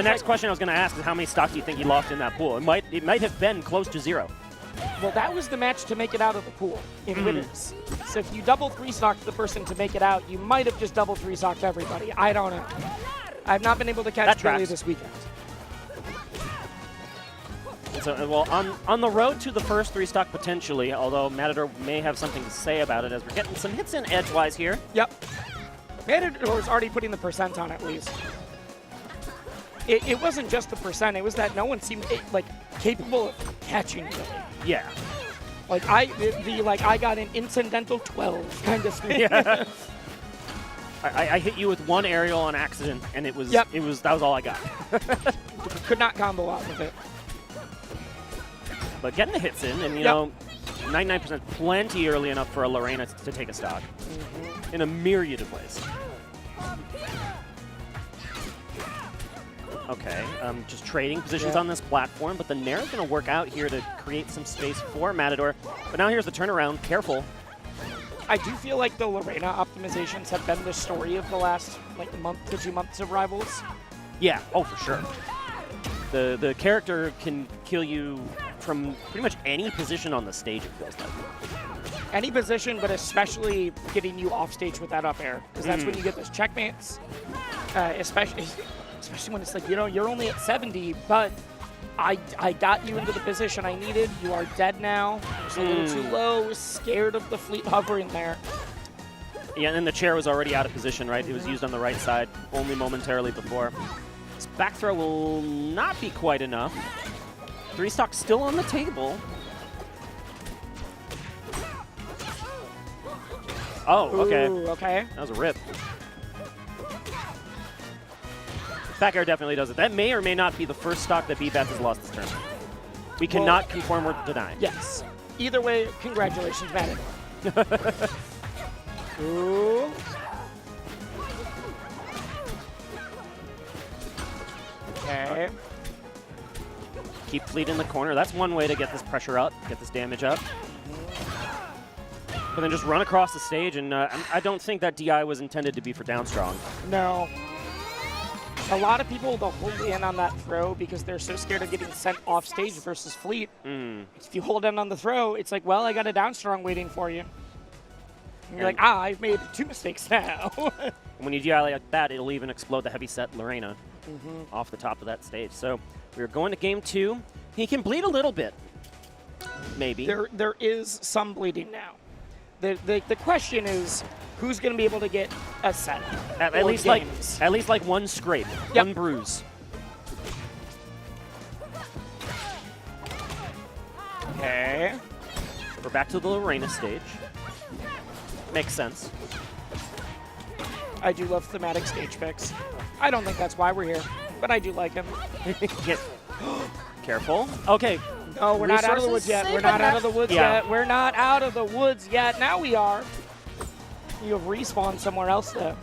next like, question I was going to ask is how many stocks do you think you lost in that pool? It might have been close to 0. Well, that was the match to make it out of the pool in winners. So if you double 3-stocked the person to make it out, you might have just double 3-stocked everybody. I don't know. I've not been able to catch Billy this weekend. So, well, on the road to the first 3-stock potentially, although Matador may have something to say about it as we're getting some hits in edgewise here. Yep. Matador's already putting the percent on at least. It wasn't just the percent, it was that no one seemed like capable of catching Billy. Yeah. Like I got an incidental 12 kind of thing. Yeah. I hit you with one aerial on accident, and that was all I got. Could not combo out with it. But getting the hits in, and you know, 99% plenty early enough for a Reina to take a stock in a myriad of ways. Okay, just trading positions on this platform, but the Nair is going to work out here to create some space for Matador. But now here's the turnaround. Careful. I do feel like the Reina optimizations have been the story of the last month to 2 months of Rivals. Yeah, oh, for sure. The character can kill you from pretty much any position on the stage, it feels like. Any position, but especially getting you off stage with that up air, because that's when you get those checkmates. Especially when it's like, you're only at 70, but I got you into the position I needed. You are dead now. It's a little too low. Scared of the fleet hovering there. Yeah, and then the chair was already out of position, right? It was used on the right side only momentarily before. This back throw will not be quite enough. 3 stock still on the table. Oh, okay. Ooh, okay. That was a rip. Back air definitely does it. That may or may not be the first stock that Bbatts has lost this turn. We cannot confirm or deny. Yes. Either way, congratulations, Matador. Ooh. Okay. Keep fleet in the corner. That's one way to get this pressure up, get this damage up. But then just run across the stage, and I don't think that DI was intended to be for down strong. No. A lot of people, they'll hold in on that throw because they're so scared of getting sent off stage versus fleet. If you hold in on the throw, it's like, well, I got a down strong waiting for you. And you're like, I've made 2 mistakes now. When you DI like that, it'll even explode the heavy set Reina off the top of that stage. So we're going to game 2. He can bleed a little bit, maybe. There is some bleeding now. The question is, who's going to be able to get a set? At least like one scrape, one bruise. Okay. We're back to the Reina stage. Makes sense. I do love thematic stage picks. I don't think that's why we're here, but I do like him. Careful. Okay. No, we're not out of the woods yet. We're not out of the woods yet. We're not out of the woods yet. Now we are. You have respawned somewhere else, though.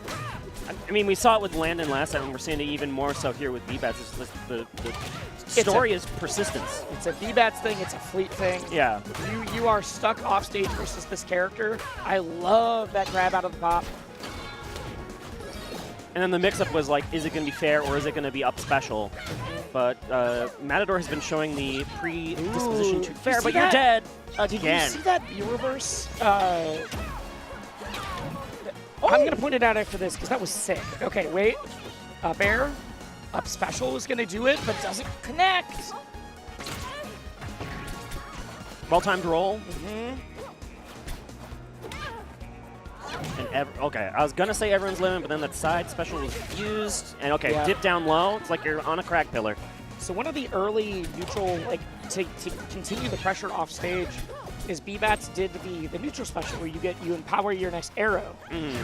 I mean, we saw it with Landon last time, and we're seeing it even more so here with Bbatts. The story is persistence. It's a Bbatts thing. It's a fleet thing. Yeah. You are stuck off stage versus this character. I love that grab out of the pop. And then the mix-up was like, is it going to be fair or is it going to be up special? But Matador has been showing the predisposition to fair, but you're dead again. Did you see that B-reverse? I'm going to point it out after this because that was sick. Okay, wait. Up air. Up special was going to do it, but doesn't connect. Well-timed roll. And okay, I was going to say everyone's living, but then that side special was used. And okay, dip down low. It's like you're on a crack pillar. So one of the early neutral, like, to continue the pressure off stage is Bbatts did the neutral special where you empower your next arrow,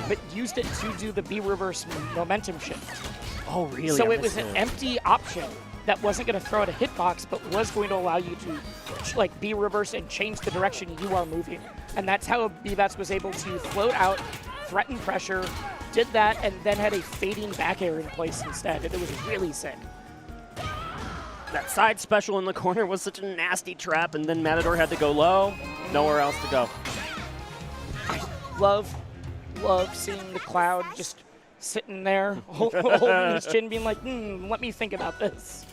but used it to do the B reverse momentum shift. Oh, really? So it was an empty option that wasn't going to throw at a hitbox, but was going to allow you to like B reverse and change the direction you are moving. And that's how Bbatts was able to float out, threaten pressure, did that, and then had a fading back air in place instead. And it was really sick. That side special in the corner was such a nasty trap, and then Matador had to go low. Nowhere else to go. I love seeing the Cloud just sitting there, holding his chin, being like, let me think about this.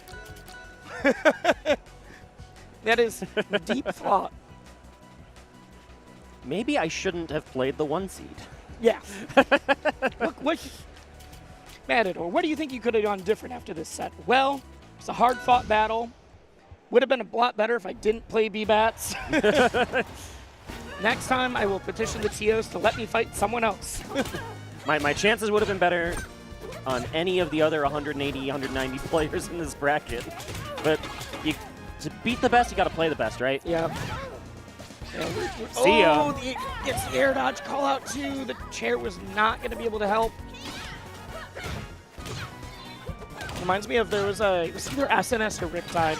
That is deep thought. Maybe I shouldn't have played the 1 seed. Yeah. Look, Matador, what do you think you could have done different after this set? Well, it's a hard-fought battle. Would have been a lot better if I didn't play Bbatts. Next time, I will petition the TOs to let me fight someone else. My chances would have been better on any of the other 180, 190 players in this bracket. But to beat the best, you got to play the best, right? Yeah. See ya. Oh, gets the air dodge call out too. The chair was not going to be able to help. Reminds me of it was either SNS or Riptide,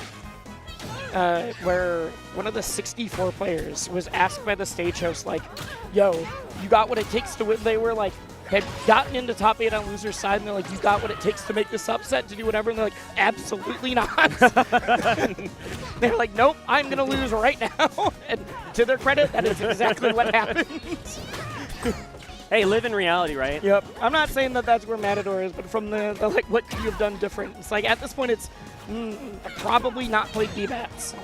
where one of the 64 players was asked by the stage host, like, yo, you got what it takes to win? They were like, had gotten into top 8 on loser's side, and they're like, you got what it takes to make this upset, to do whatever, and they're like, absolutely not. They're like, nope, I'm going to lose right now. And to their credit, that is exactly what happened. Hey, live in reality, right? Yep. I'm not saying that that's where Matador is, but from the like, what could you have done different? It's like, at this point, it's probably not played Bbatts.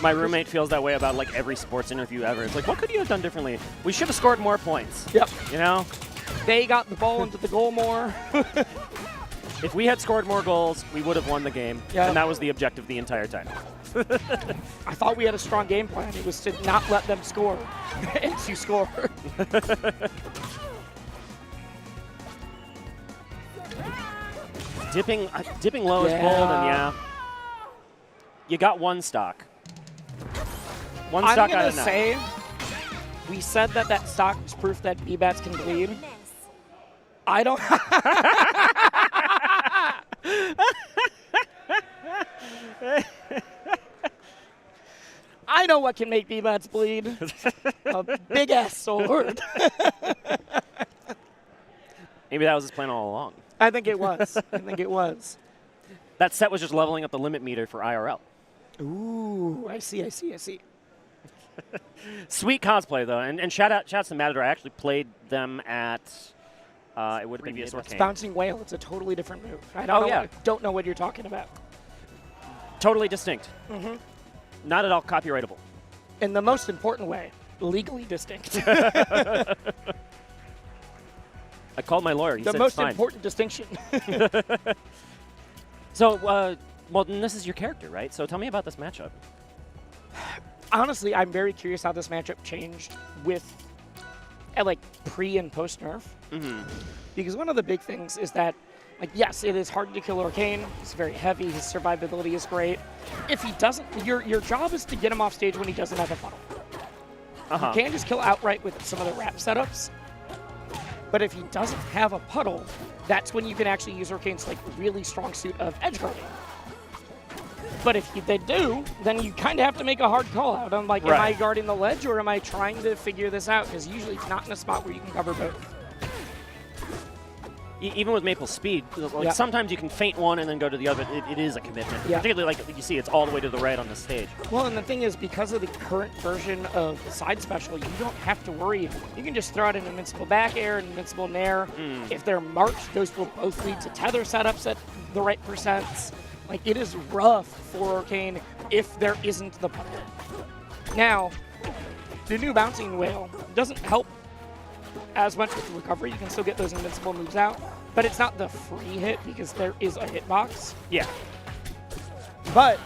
My roommate feels that way about like every sports interview ever. It's like, what could you have done differently? We should have scored more points. Yep. You know? They got the ball into the goal more. If we had scored more goals, we would have won the game. Yep. And that was the objective the entire time. I thought we had a strong game plan. It was to not let them score and to score. Dipping low is bold, and yeah. You got one stock. One stock out of 9. Say, we said that stock is proof that Bbatts can bleed. I don't. I know what can make Bbatts bleed. A big ass sword. Maybe that was his plan all along. I think it was. I think it was. That set was just leveling up the limit meter for IRL. Ooh, I see. Sweet cosplay though, and shouts to Matador. I actually played them at it would have been It's Orcane. Bouncing Whale. It's a totally different move. I don't know what you're talking about. Totally distinct. Mm-hmm. Not at all copyrightable. In the most important way, legally distinct. I called my lawyer. He The said most it's fine. important distinction. So, well, then this is your character, right? So tell me about this matchup. Honestly, I'm very curious how this matchup changed with like pre and post nerf. Mm-hmm. Because one of the big things is that, like, yes, it is hard to kill Orcane. He's very heavy. His survivability is great. If he doesn't, your job is to get him off stage when he doesn't have a funnel. You can just kill outright with some of the wrap setups. But if he doesn't have a puddle, that's when you can actually use Orcane's like really strong suit of edge guarding. But if they do, then you kind of have to make a hard call out. I'm like, am I guarding the ledge or am I trying to figure this out? Because usually it's not in a spot where you can cover both. Even with Maypul's speed, like sometimes you can feint one and then go to the other. It is a commitment. Particularly like you see, it's all the way to the right on the stage. Well, and the thing is, because of the current version of side special, you don't have to worry. You can just throw out an invincible back air, an invincible nair. If they're marked, those will both lead to tether setups at the right percents. Like, it is rough for Orcane if there isn't the puddle. Now, the new Bouncing Whale doesn't help as much with the recovery. You can still get those invincible moves out, but it's not the free hit because there is a hitbox. Yeah. But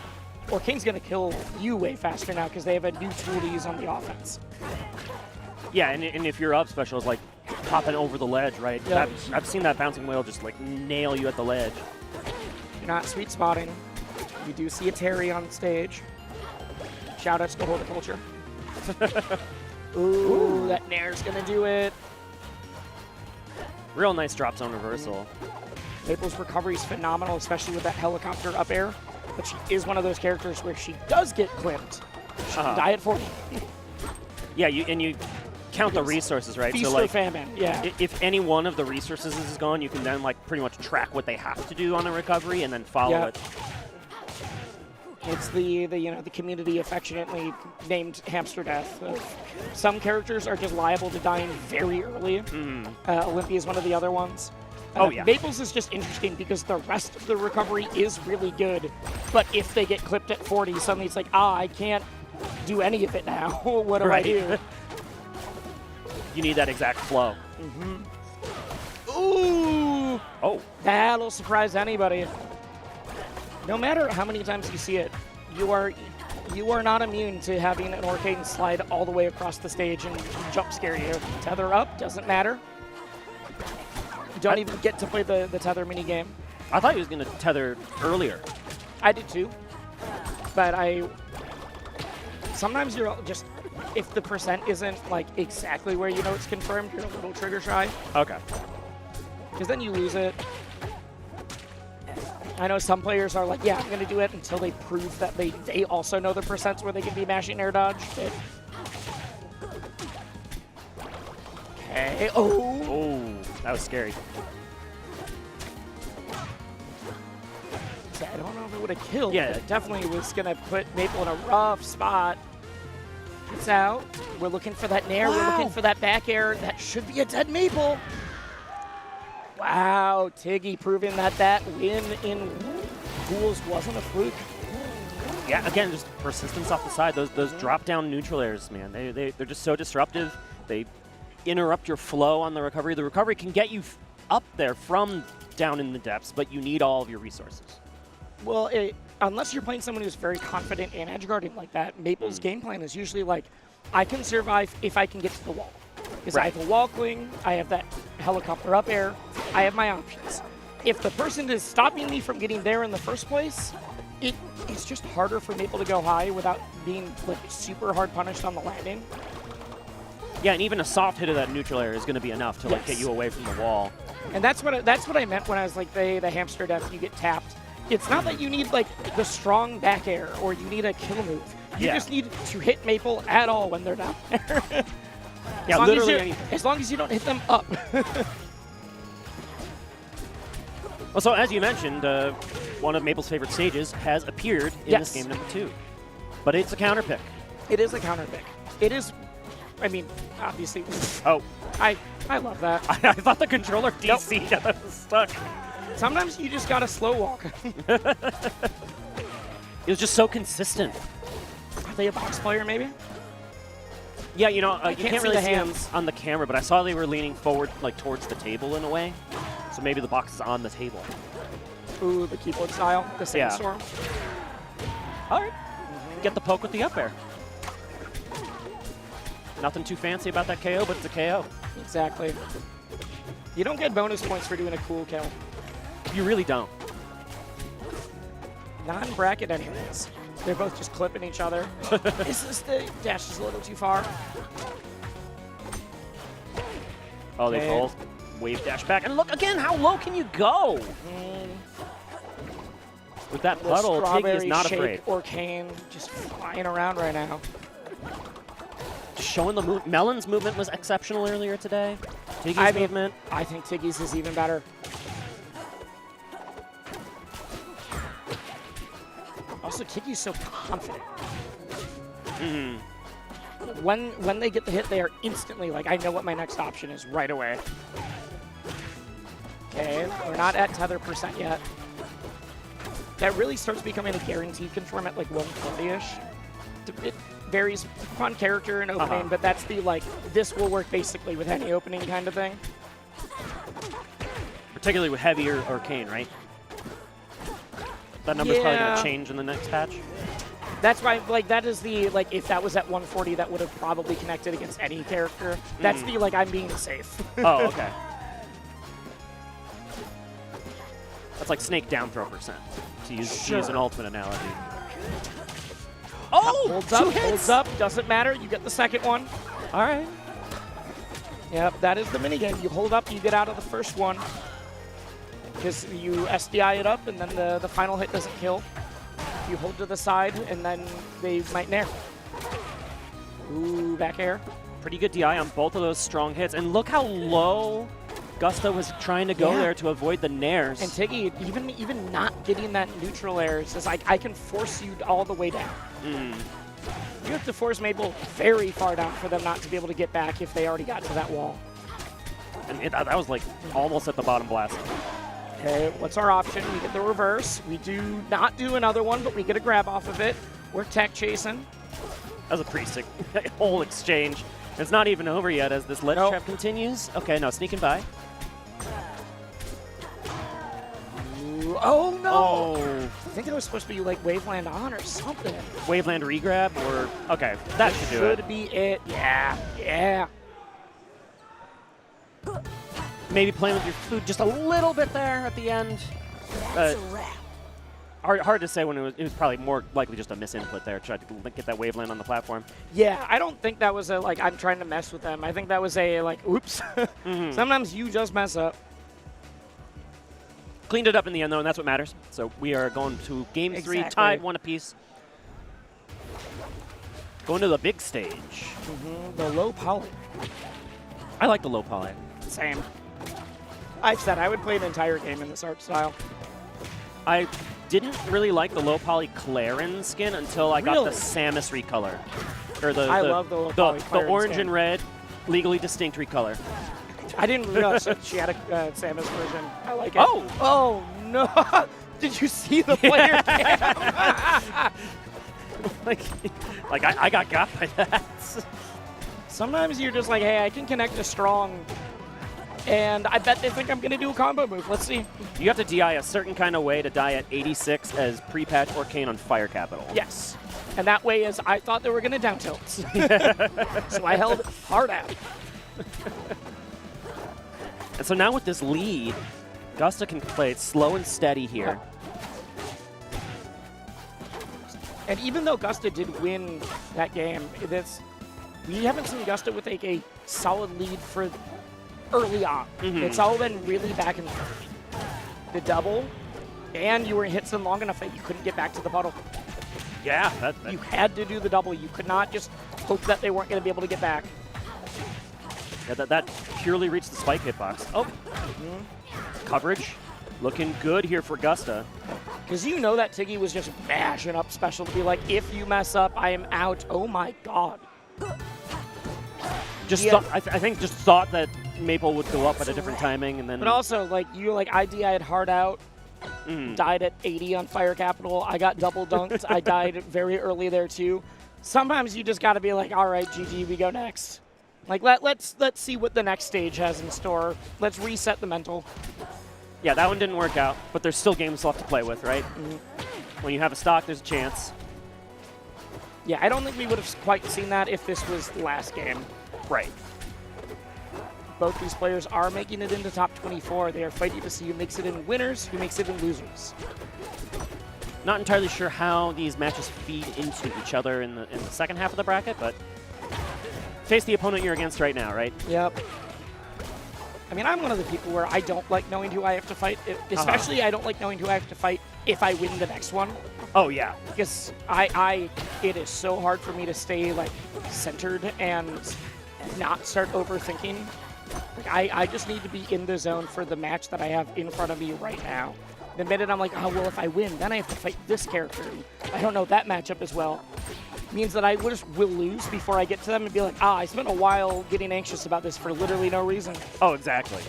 Orcane's going to kill you way faster now because they have a new tool to use on the offense. Yeah, and if you're up, special is like popping over the ledge, right? Yeah. I've seen that Bouncing Whale just like nail you at the ledge. You're not sweet spotting. You do see a Terry on stage. Shoutouts to Horticulture. Ooh, that nair's going to do it. Real nice drop zone reversal. Maypul's recovery is phenomenal, especially with that helicopter up air. But she is one of those characters where she does get clipped. She can die at 40. Yeah, you count the resources, right? Feast so like, or famine, yeah. If any one of the resources is gone, you can then like pretty much track what they have to do on the recovery and then follow it. It's the community affectionately named hamster death. Some characters are just liable to dying very early. Olympia is one of the other ones. Maypul's is just interesting because the rest of the recovery is really good, but if they get clipped at 40, suddenly it's like, I can't do any of it now. What do I do? You need that exact flow. Ooh! Oh. That'll surprise anybody. No matter how many times you see it, you are not immune to having an Orcane slide all the way across the stage and jump scare you. Tether up, doesn't matter. You don't even get to play the tether minigame. I thought he was going to tether earlier. I did too. But sometimes you're just, if the percent isn't like exactly where you know it's confirmed, you're a little trigger shy. Okay. Because then you lose it. I know some players are like, yeah, I'm going to do it until they prove that they also know the percents where they can be mashing air dodge. Okay. Oh. Oh, that was scary. I don't know if it would have killed. Yeah. But it definitely was going to put Maypul in a rough spot. It's out. We're looking for that nair. Wow. We're looking for that back air. That should be a dead Maypul. Wow. Tiggy proving that that win in pools wasn't a fluke. Yeah, again, just persistence off the side. Those drop-down neutral airs, man, they're just so disruptive. They interrupt your flow on the recovery. The recovery can get you up there from down in the depths, but you need all of your resources. Well, unless you're playing someone who's very confident in edge guarding like that, Maypul's game plan is usually like, I can survive if I can get to the wall. Because I have a wall cling, I have that helicopter up air, I have my options. If the person is stopping me from getting there in the first place, it's just harder for Maypul to go high without being like super hard punished on the landing. Yeah, and even a soft hit of that neutral air is going to be enough to like get you away from the wall. And that's what I meant when I was like the hamster death, you get tapped. It's not that you need like the strong back air or you need a kill move. You just need to hit Maypul at all when they're down there. Yeah, literally anything. As long as you don't hit them up. Well, so as you mentioned, one of Maypul's favorite stages has appeared in this game number 2. But it's a counter pick. It is a counter pick. It is, I mean, obviously. Oh. I love that. I thought the controller DC'd. I was stuck. Sometimes you just gotta slow walk. It was just so consistent. Are they a box player, maybe? Yeah, you know, you can't really the see them hands on the camera, but I saw they were leaning forward, like towards the table in a way. So maybe the box is on the table. Ooh, the keyboard style, the sandstorm. All right, get the poke with the up air. Nothing too fancy about that KO, but it's a KO. Exactly. You don't get bonus points for doing a cool kill. You really don't. Non-bracket anyways. They're both just clipping each other. The dash is a little too far. Oh, they both wave dash back. And look, again, how low can you go? With that puddle, Tiggy is not afraid. Orcane just flying around right now. Just showing the move. Melon's movement was exceptional earlier today. Tiggy's movement. I think Tiggy's is even better. Also, Tiggy's so confident. When they get the hit, they are instantly like, I know what my next option is right away. Okay, we're not at tether % yet. That really starts becoming a guaranteed confirm at like 140-ish. It varies on character and opening, but that's the like, this will work basically with any opening kind of thing. Particularly with heavy or Orcane, right? That number's probably going to change in the next patch. That's why, like, that is the, like, if that was at 140, that would have probably connected against any character. That's the, like, I'm being safe. Oh, okay. That's like snake down throw %, to use an ultimate analogy. Oh! Holds up, doesn't matter. You get the second one. All right. Yep, that is the minigame. You hold up, you get out of the first one. Because you SDI it up, and then the final hit doesn't kill. You hold to the side, and then they might nair. Ooh, back air. Pretty good DI on both of those strong hits. And look how low Gusta was trying to go there to avoid the nairs. And Tiggy, even not getting that neutral air, is just like, I can force you all the way down. You have to force Maypul very far down for them not to be able to get back if they already got to that wall. And that was like almost at the bottom blast. Okay, what's our option? We get the reverse. We do not do another one, but we get a grab off of it. We're tech chasing. That was a pretty sick whole exchange. It's not even over yet as this ledge trap continues. Okay, no, sneaking by. Ooh, oh, no! Oh. I think that was supposed to be like Waveland on or something. Waveland regrab or... Okay, that should do it. Should be it. Yeah. Maybe playing with your food just a little bit there at the end. Hard to say when it was probably more likely just a misinput there. Tried to get that Waveland on the platform. Yeah, I don't think that was a, like, I'm trying to mess with them. I think that was a, like, oops. Sometimes you just mess up. Cleaned it up in the end, though, and that's what matters. So we are going to game 3, tied 1 apiece. Going to the big stage. The low poly. I like the low poly. Same. I've said I would play an entire game in this art style. I didn't really like the low poly Clairen skin until I got the Samus recolor. Or I love the low poly the Clairen orange skin. and red, legally distinct recolor. I didn't realize that she had a Samus version. I like it. Oh! Oh, no. Did you see the player cam? like I got by that. Sometimes you're just like, hey, I can connect a strong, and I bet they think I'm going to do a combo move. Let's see. You have to DI a certain kind of way to die at 86 as pre-patch Orcane on Fire Capital. Yes. And that way is I thought they were going to down tilt. So I held hard out. And so now with this lead, Gusta can play it slow and steady here. And even though Gusta did win that game, we haven't seen Gusta with like a solid lead for early on. It's all been really back and forth. The double, and you were hit some long enough that you couldn't get back to the puddle. Yeah. You had to do the double. You could not just hope that they weren't going to be able to get back. Yeah, that purely reached the spike hitbox. Oh. Coverage looking good here for Gusta. Because you know that Tiggy was just mashing up special to be like, if you mess up, I am out. Oh my god. I think just thought that Maypul would go up at a different timing, and then. But also, like I DI'd hard out, died at 80 on Fire Capital. I got double dunked. I died very early there too. Sometimes you just got to be like, all right, GG, we go next. Like let's see what the next stage has in store. Let's reset the mental. Yeah, that one didn't work out, but there's still games left to play with, right? When you have a stock, there's a chance. Yeah, I don't think we would have quite seen that if this was the last game. Right. Both these players are making it into top 24. They are fighting to see who makes it in winners, who makes it in losers. Not entirely sure how these matches feed into each other in the second half of the bracket, but face the opponent you're against right now, right? Yep. I mean, I'm one of the people where I don't like knowing who I have to fight. Especially, I don't like knowing who I have to fight if I win the next one. Oh, yeah. Because it is so hard for me to stay, like, centered and not start overthinking. Like, I just need to be in the zone for the match that I have in front of me right now. The minute I'm like, oh, well, if I win, then I have to fight this character. I don't know that matchup as well. Means that I just will lose before I get to them and be like, I spent a while getting anxious about this for literally no reason. Oh, exactly.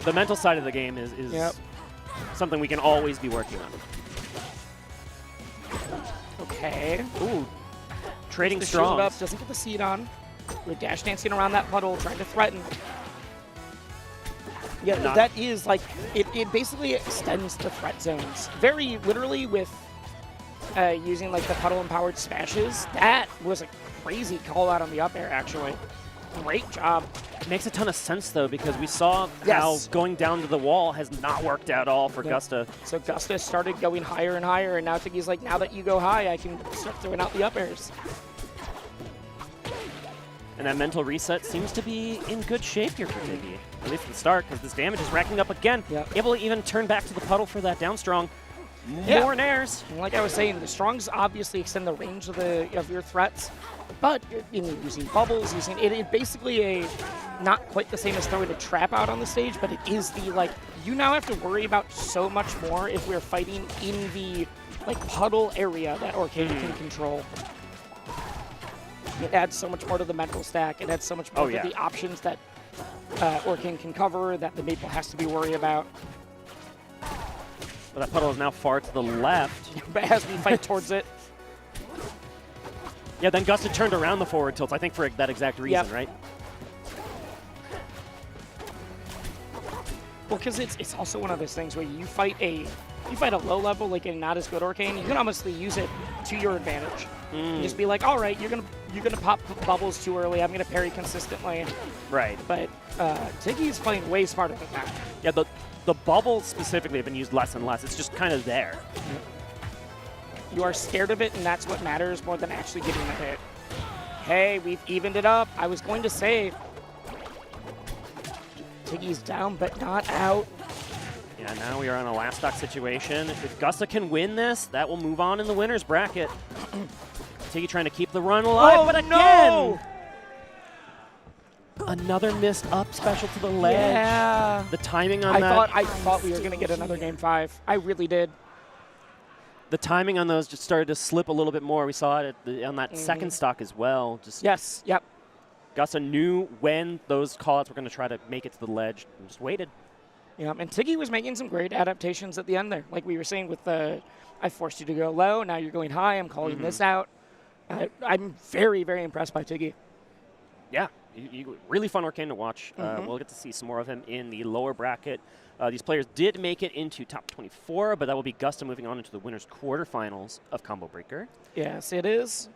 The mental side of the game is something we can always be working on. Okay. Ooh. Trading strong. strong. Up, doesn't get the seed on. We're dash dancing around that puddle, trying to threaten. Yeah, that is like, it basically extends to threat zones. Very literally with using like the puddle-empowered smashes. That was a crazy call out on the up air, actually. Great job. Makes a ton of sense, though, because we saw how going down to the wall has not worked out at all for Gusta. So Gusta started going higher and higher, and now Tiggy's like, now that you go high, I can start throwing out the up airs. And that mental reset seems to be in good shape here for Tiggy, at least at the start, because this damage is racking up again. Able to even turn back to the puddle for that down strong. More nairs. And like I was saying, the strongs obviously extend the range of your threats, but using bubbles, it basically not quite the same as throwing a trap out on the stage, but it is you now have to worry about so much more if we're fighting in the puddle area that Orcane can control. It adds so much more to the mental stack. It adds so much more to the options that Orcane can cover, that the Maypul has to be worried about. Well, that puddle is now far to the left. But as we fight towards it. Yeah, then Gusta turned around the forward tilts, I think for that exact reason, right? Well, because it's also one of those things where you fight a low level, like a not as good Orcane, you can honestly use it to your advantage. And just be like, all right, you're gonna pop bubbles too early. I'm gonna parry consistently. Right. But Tiggy's playing way smarter than that. Yeah, the bubbles specifically have been used less and less. It's just kind of there. You are scared of it, and that's what matters more than actually getting the hit. Hey, we've evened it up. I was going to say Tiggy's down, but not out. Yeah, now we are in a last stock situation. If Gusta can win this, that will move on in the winner's bracket. Tiggy trying to keep the run alive, but again! No! Another missed up special to the ledge. Yeah. The timing on that. I thought we were going to get another game 5. I really did. The timing on those just started to slip a little bit more. We saw it on that second stock as well. Just Yes, yep. Gusta knew when those callouts were going to try to make it to the ledge and just waited. Yeah, and Tiggy was making some great adaptations at the end there. Like we were saying with the, I forced you to go low, now you're going high, I'm calling this out. I'm very, very impressed by Tiggy. Yeah, really fun Orcane to watch. We'll get to see some more of him in the lower bracket. These players did make it into top 24, but that will be Gusta moving on into the winners' quarterfinals of Combo Breaker. Yes, it is.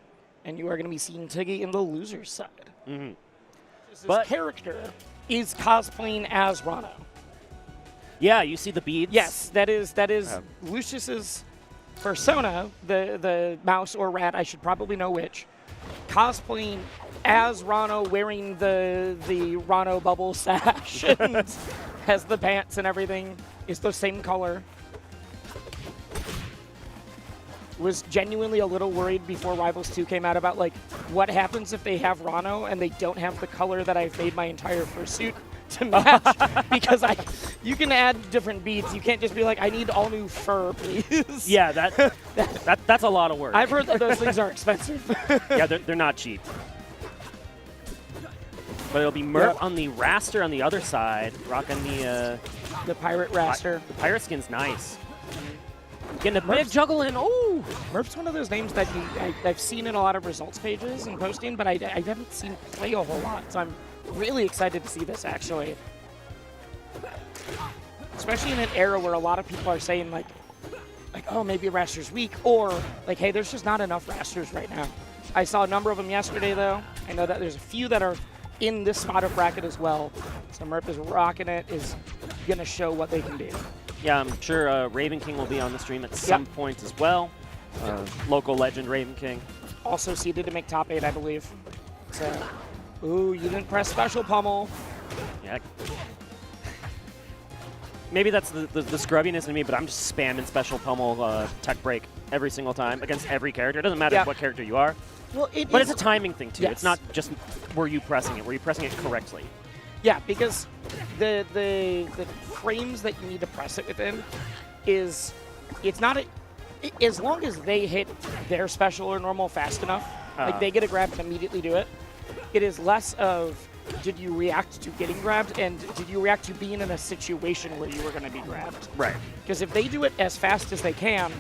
And you are going to be seeing Tiggy in the loser's side. His character is cosplaying as Ranno. Yeah, you see the beads. Yes, that is Lucius's persona, the mouse or rat, I should probably know which, cosplaying as Ranno, wearing the Ranno bubble sash and has the pants and everything. It's the same color. Was genuinely a little worried before Rivals 2 came out about like what happens if they have Ranno and they don't have the color that I've made my entire fursuit to match, because you can add different beads. You can't just be like, I need all new fur, please. Yeah, that's a lot of work. I've heard that those things are expensive. Yeah, they're not cheap. But it'll be Merp on the Wrastor on the other side, rocking the pirate Wrastor. The pirate skin's nice. Getting a big juggle in. Oh, Merp's one of those names that I've seen in a lot of results pages and posting, but I haven't seen play a whole lot. So I'm really excited to see this, actually. Especially in an era where a lot of people are saying, like oh, maybe Wrastor's weak, or like, hey, there's just not enough Wrastors right now. I saw a number of them yesterday, though. I know that there's a few that are in this spot of bracket as well. So Merp is rocking it, is going to show what they can do. Yeah, I'm sure Ravenking will be on the stream at some point as well. Local legend Ravenking. Also seeded to make top 8, I believe. So, ooh, you didn't press special pummel. Yeah. Maybe that's the scrubbiness in me, but I'm just spamming special pummel tech break every single time against every character. It doesn't matter what character you are. Well, but it's a timing thing, too. Yes. It's not just were you pressing it. Were you pressing it correctly? Yeah, because the frames that you need to press it within is, it's not as long as they hit their special or normal fast enough, like they get a grab and immediately do it, it is less of did you react to getting grabbed and did you react to being in a situation where you were going to be grabbed. Right. Because if they do it as fast as they can,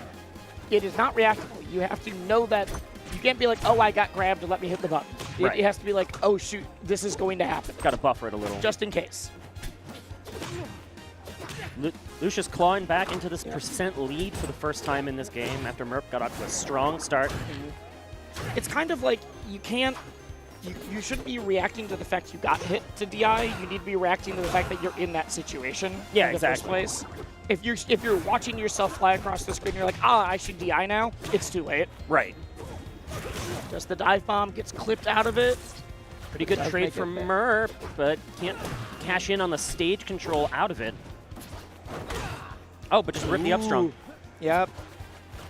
it is not reactable. You have to know that you can't be like, oh, I got grabbed, let me hit the button. Right. It has to be like, oh, shoot, this is going to happen. Got to buffer it a little. Just in case. Lucius clawing back into this percent lead for the first time in this game after Merp got off to a strong start. It's kind of like you can't, you shouldn't be reacting to the fact you got hit to DI. You need to be reacting to the fact that you're in that situation in the first place. If you're watching yourself fly across the screen, you're like, I should DI now, it's too late. Right. Just the dive bomb gets clipped out of it. Pretty good trade from Merp, but can't cash in on the stage control out of it. Oh, but just rip the up strong. Yep.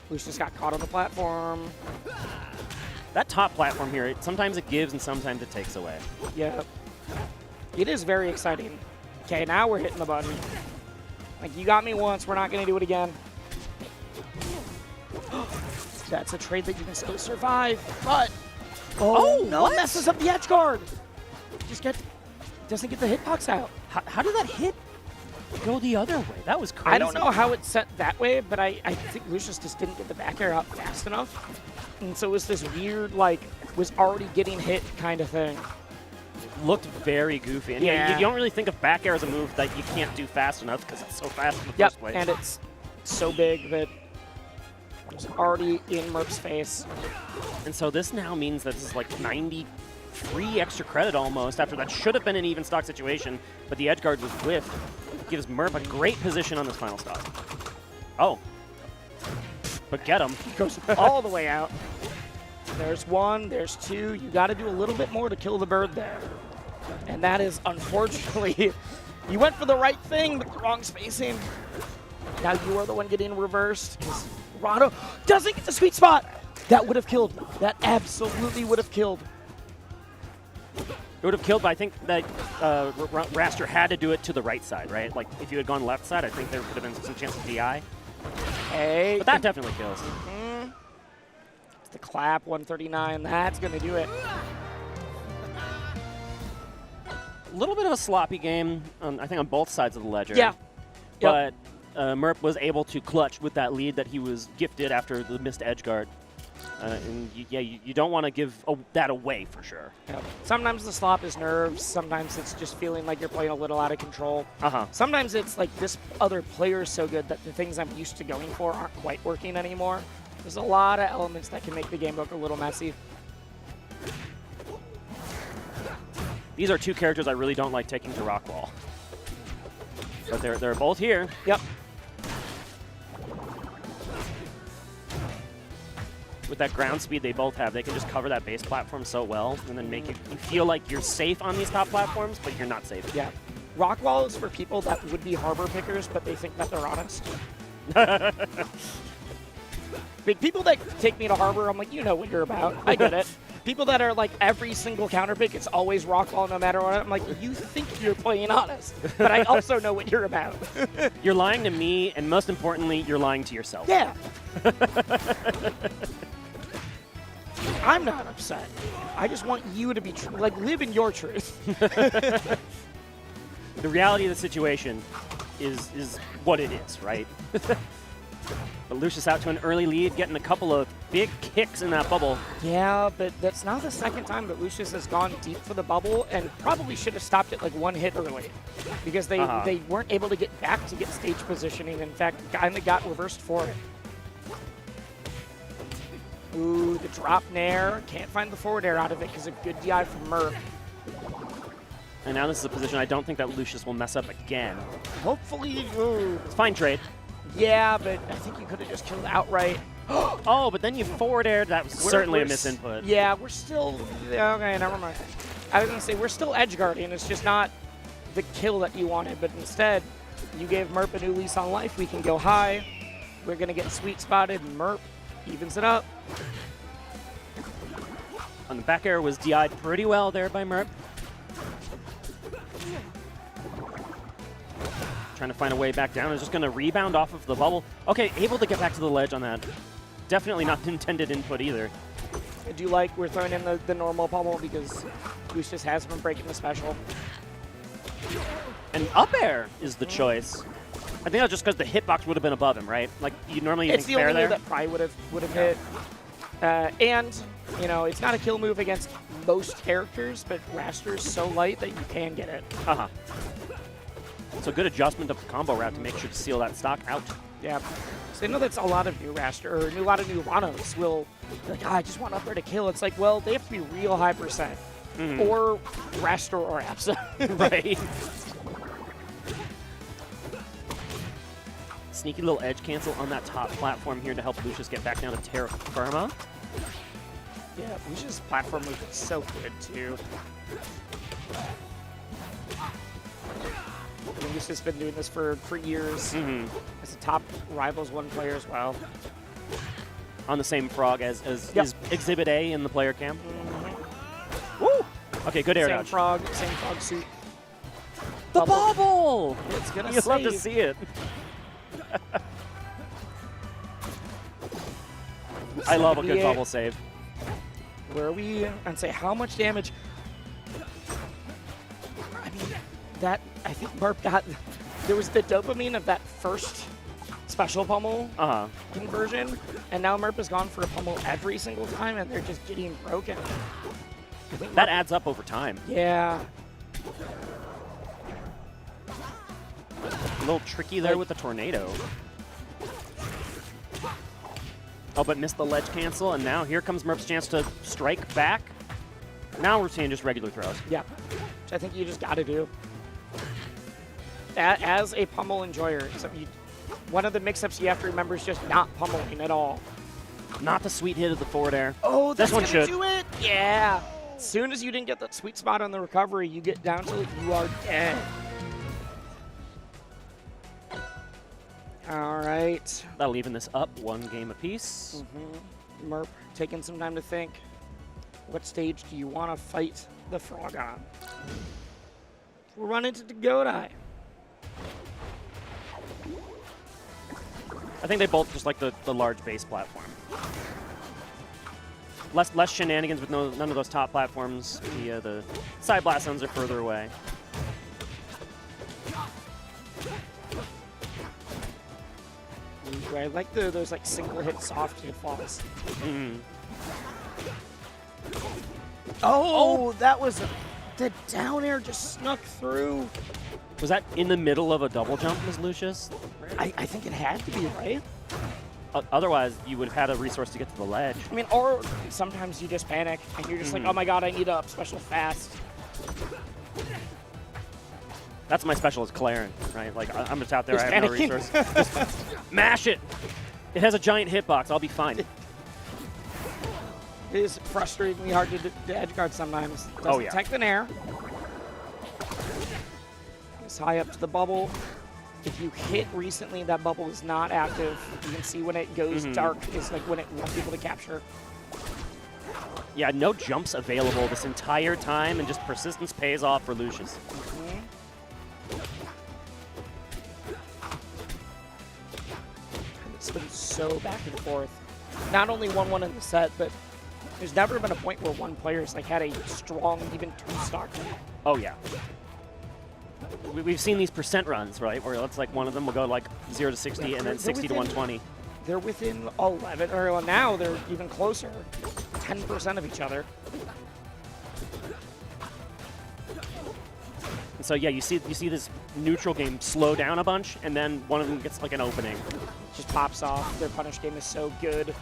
Lucius got caught on the platform. That top platform here, sometimes it gives and sometimes it takes away. Yep. It is very exciting. Okay, now we're hitting the button. Like, you got me once, we're not going to do it again. That's a trade that you can still survive, but... Oh, no, it messes up the edge guard. Doesn't get the hitbox out. How did that hit go the other way? That was crazy. I don't know how it's set that way, but I think Lucius just didn't get the back air out fast enough. And so it was this weird, like, was already getting hit kind of thing. Looked very goofy. And yeah, you don't really think of back air as a move that you can't do fast enough because it's so fast in the first place. And it's so big that it's already in Merp's face. And so this now means that this is like 93 extra credit almost after that should have been an even stock situation, but the edge guard was whiffed. Gives Merp a great position on this final stock. Oh. But get him. He goes all the way out. There's one, there's two. You got to do a little bit more to kill the bird there. And that is, unfortunately, you went for the right thing, but the wrong spacing. Now you are the one getting reversed because Ranno doesn't get the sweet spot. That would have killed. That absolutely would have killed. It would have killed, but I think that Wrastor had to do it to the right side, right? Like, if you had gone left side, I think there could have been some chance of DI. Hey. But that definitely kills. It's the clap, 139. That's going to do it. A little bit of a sloppy game, I think, on both sides of the ledger. Yeah. But Merp was able to clutch with that lead that he was gifted after the missed edge guard. And you don't want to give that away for sure. Yep. Sometimes the slop is nerves. Sometimes it's just feeling like you're playing a little out of control. Uh-huh. Sometimes it's like this other player is so good that the things I'm used to going for aren't quite working anymore. There's a lot of elements that can make the game look a little messy. These are two characters I really don't like taking to rock wall. But they're both here. Yep. With that ground speed they both have, they can just cover that base platform so well and then make you feel like you're safe on these top platforms, but you're not safe. Yeah. Rock wall is for people that would be harbor pickers, but they think that they're honest. Big people that take me to harbor, I'm like, you know what you're about. I get it. People that are like every single counter pick, it's always rock wall no matter what. I'm like, you think you're playing honest, but I also know what you're about. You're lying to me, and most importantly, you're lying to yourself. Yeah. I'm not upset. I just want you to be like live in your truth. The reality of the situation is what it is, right? But Lucius out to an early lead, getting a couple of big kicks in that bubble. Yeah, but that's now the second time that Lucius has gone deep for the bubble and probably should have stopped it like one hit early because they weren't able to get back to get stage positioning. In fact, kind of got reversed for it. Ooh, the drop nair. Can't find the forward air out of it because of good DI from Merp. And now this is a position I don't think that Lucius will mess up again. Hopefully, ooh. It's fine trade. Yeah, but I think you could have just killed outright. Oh, but then you forward aired. That was certainly a misinput. Yeah, we're still... Okay, never mind. I was going to say, we're still edge guarding. It's just not the kill that you wanted, but instead, you gave Merp a new lease on life. We can go high. We're going to get sweet spotted. Merp evens it up. On the back air was DI'd pretty well there by Merp. Trying to find a way back down. Is just going to rebound off of the bubble. Okay, able to get back to the ledge on that. Definitely not intended input either. I do like we're throwing in the normal pummel because Lucius has been breaking the special. And up air is the choice. I think that's just because the hitbox would have been above him, right? Like you normally it's think the fair only there. move that probably would have hit. And you know, it's not a kill move against most characters, but Wrastor's so light that you can get it. Uh-huh. So good adjustment of the combo route to make sure to seal that stock out. Yeah. So I know that's a lot of new Wrastor, or a lot of new Rannos will be like, I just want up there to kill. It's like, well, they have to be real high percent. Or Wrastor or Absa. Right. Sneaky little edge cancel on that top platform here to help Lucius get back down to terra firma. Yeah, Lucius' platform move is so good, too. Lucius has been doing this for years. As a top Rivals 1 player as well. On the same frog as is Exhibit A in the player cam. Woo! Okay, good air dodge. Same frog suit. The bubble! It's gonna You'd love to see it. I love a good bubble save. Where are we? And say how much damage? I mean, I think Merp got. There was the dopamine of that first special pummel conversion, and now Merp has gone for a pummel every single time, and they're just getting broken. I think that adds up over time. Yeah. A little tricky there with the tornado. Oh, but missed the ledge cancel, and now here comes Merp's chance to strike back. Now we're seeing just regular throws. Yeah, which I think you just got to do. As a pummel enjoyer, one of the mix-ups you have to remember is just not pummeling at all. Not the sweet hit of the forward air. Oh, that's this one should do it? Yeah. As soon as you didn't get that sweet spot on the recovery, you get down to it, you are dead. All right. That'll even this up one game apiece. Merp taking some time to think. What stage do you want to fight the frog on. We'll run into the Yoda. I think they both just like the large base platform. Less shenanigans with none of those top platforms. The side blast zones are further away. I like those like single hit soft hit falls. Mm-hmm. Oh, that was the down air just snuck through. Was that in the middle of a double jump, Ms. Lucius? I think it had to be, right? Otherwise, you would have had a resource to get to the ledge. I mean, or sometimes you just panic and you're just like, oh my god, I need a up special fast. That's my special is Clairen, right? Like, I'm just out there, Just I have panicking. no resource. Just mash it! It has a giant hitbox, I'll be fine. It is frustratingly hard to edge guard sometimes. Doesn't yeah. detect an air. It's high up to the bubble. If you hit recently, that bubble is not active. You can see when it goes dark is like when it wants people to capture. Yeah, no jumps available this entire time, and just persistence pays off for Lucius. It's been so back and forth. Not only 1-1 in the set, but there's never been a point where one player's like had a strong, even two-stock. Oh, yeah. We've seen these percent runs, right? Where it's like one of them will go like 0 to 60 and then 60 to 120. They're within 11, or now they're even closer. 10% of each other. And so yeah, you see this neutral game slow down a bunch, and then one of them gets like an opening. Just pops off. Their punish game is so good.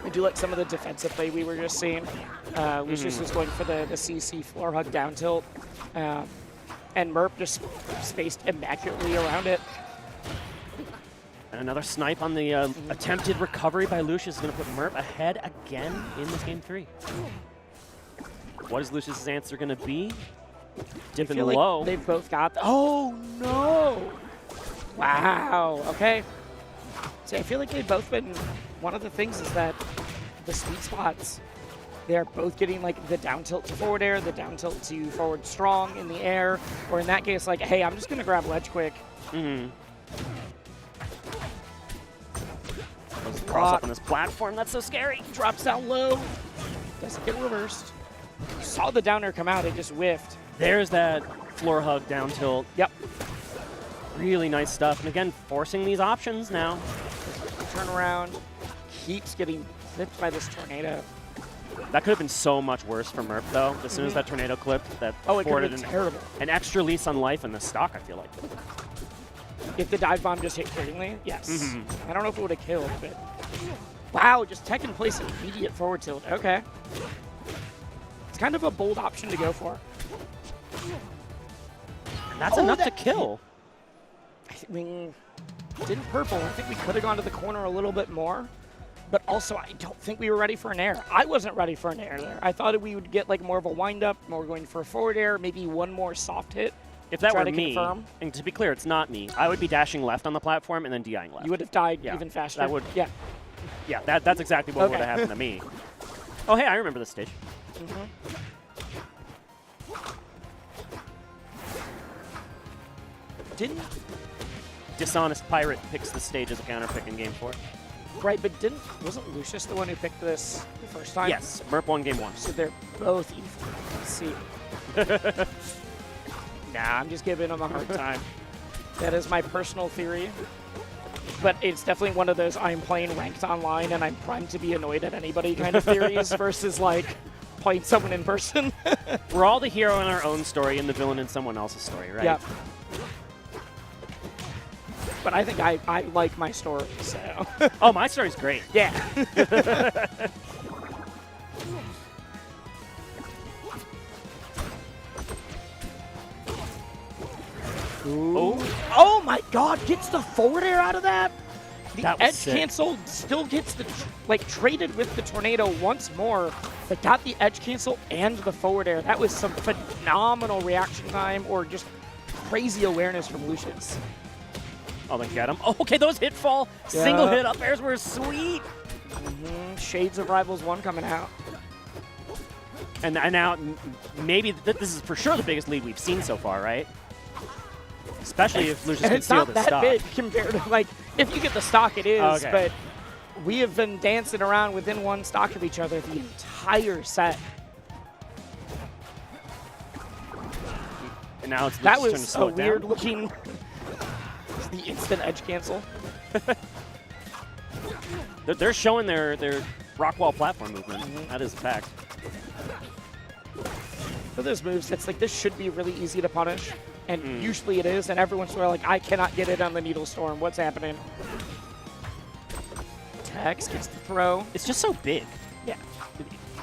I do like some of the defensive play we were just seeing. Lucius was going for the CC floor hug down tilt. And Merp just spaced immaculately around it. And another snipe on the attempted recovery by Lucius is going to put Merp ahead again in this game 3. What is Lucius's answer going to be? Dipping low. Like they've both got. Oh no! Wow. Okay. See, I feel like they've both been. One of the things is that the sweet spots. They're both getting like the down tilt to forward air, the down tilt to forward strong in the air, or in that case, like, hey, I'm just gonna grab ledge quick. Cross up on this platform. That's so scary. Drops down low. Doesn't get reversed. You saw the down air come out. It just whiffed. There's that floor hug down tilt. Yep. Really nice stuff. And again, forcing these options now. Turn around. Keeps getting flipped by this tornado. That could have been so much worse for Merp, though. As soon as that tornado clipped, that it could afforded have been terrible. An extra lease on life in the stock, I feel like. If the dive bomb just hit critically, yes. I don't know if it would have killed, but... Wow, just tech in place immediate forward tilt. Okay. It's kind of a bold option to go for. And that's enough to kill. I mean, didn't purple. I think we could have gone to the corner a little bit more. But also, I don't think we were ready for an air. I wasn't ready for an air there. I thought we would get like more of a wind-up, more going for a forward air, maybe one more soft hit. If that were me, confirm. and to be clear, it's not me, I would be dashing left on the platform and then DIing left. You would have died even faster. That would, yeah. Yeah, that's exactly what would have happened to me. Oh, hey, I remember this stage. Didn't... Dishonest Pirate picks the stage as a counter-pick in Game 4. Right, but wasn't Lucius the one who picked this the first time? Yes, Merp won Game 1. So they're both evil. Let's see. Nah, I'm just giving him a hard time. That is my personal theory. But it's definitely one of those I'm playing ranked online and I'm primed to be annoyed at anybody kind of theories versus like playing someone in person. We're all the hero in our own story and the villain in someone else's story, right? Yep. But I think I like my story, so. Oh, my story's great. Yeah. Oh my god, gets the forward air out of that? The edge cancel still gets the traded with the tornado once more, but got the edge cancel and the forward air. That was some phenomenal reaction time or just crazy awareness from Lucius. Oh, then get him. Oh, okay, those hit fall. Single hit up airs were sweet. Shades of Rivals 1 coming out. And now, maybe this is for sure the biggest lead we've seen so far, right? Especially if Lucius can steal the stock. It's not that big compared to, like, if you get the stock, it is, Okay. but we have been dancing around within one stock of each other the entire set. And now it's That Lucius' turn to was slow a it down. weird looking, the instant edge cancel. They're showing their rock wall platform movement. That is a fact. For those moves, it's like this should be really easy to punish, and usually it is, and everyone's sort of like, I cannot get it on the Needle Storm. What's happening? Tex gets the throw. It's just so big. Yeah.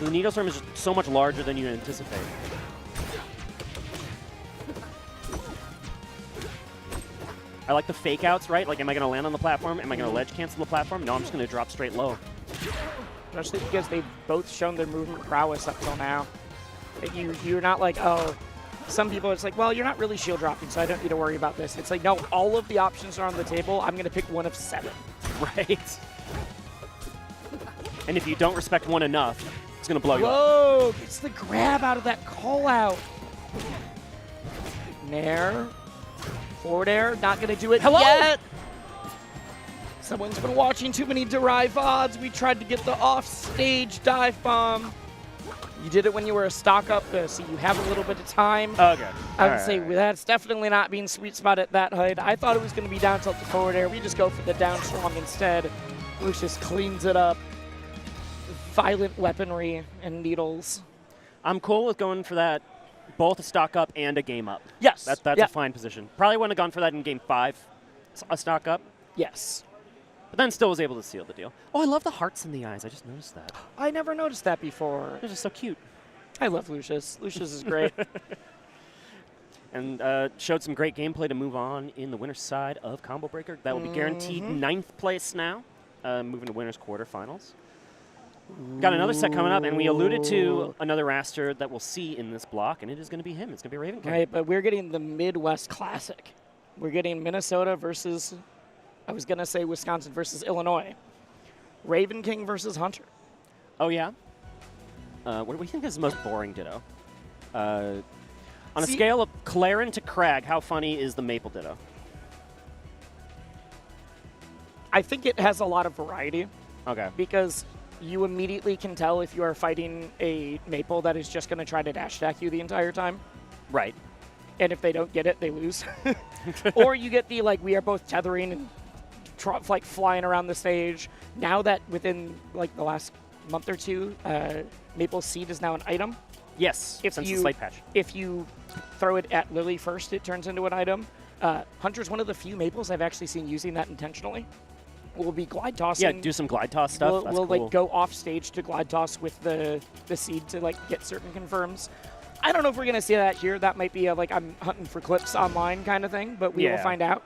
The Needle Storm is just so much larger than you anticipate. I like the fake outs, right? Like, am I going to land on the platform? Am I going to ledge cancel the platform? No, I'm just going to drop straight low. Especially because they've both shown their movement prowess up till now. You're not like, oh, some people it's like, well, you're not really shield dropping, so I don't need to worry about this. It's like, no, all of the options are on the table. I'm going to pick one of 7. Right. And if you don't respect one enough, it's going to blow you up. Whoa, gets the grab out of that call out. Nair. Forward air, not going to do it yet. Someone's been watching too many Derive VODs. We tried to get the off-stage dive bomb. You did it when you were a stock up, so you have a little bit of time. Okay. I would say that's definitely not being sweet spot at that height. I thought it was going to be down tilt to forward air. We just go for the down strong instead. Lucius cleans it up. Violent weaponry and needles. I'm cool with going for that, both a stock up and a game up. Yes. That's yeah. a fine position. Probably wouldn't have gone for that in game 5, a stock up. Yes. But then still was able to seal the deal. Oh, I love the hearts in the eyes. I just noticed that. I never noticed that before. They're just so cute. I love Lucius. Lucius is great. And showed some great gameplay to move on in the winner's side of Combo Breaker. That will be guaranteed 9th place now, moving to winner's quarterfinals. Got another set coming up, and we alluded to another Wrastor that we'll see in this block, and it is going to be him. It's going to be Ravenking. Right, but we're getting the Midwest Classic. We're getting Minnesota versus, I was going to say Wisconsin versus Illinois. Ravenking versus Hunter. Oh, yeah? What do we think is the most boring Ditto? On a scale of Clairen to Crag, how funny is the Maypul Ditto? I think it has a lot of variety. Okay. Because you immediately can tell if you are fighting a Maypul that is just going to try to dash attack you the entire time. Right. And if they don't get it, they lose. Or you get the, like, we are both tethering and like flying around the stage. Now that within, like, the last month or two, Maypul Seed is now an item. Yes, since the slate patch. If you throw it at Lily first, it turns into an item. Hunter's one of the few Maypuls I've actually seen using that intentionally. We'll be glide tossing. Yeah, do some glide toss stuff. We'll cool. like go off stage to glide toss with the seed to like get certain confirms. I don't know if we're gonna see that here. That might be a like I'm hunting for clips online kind of thing, but we will find out.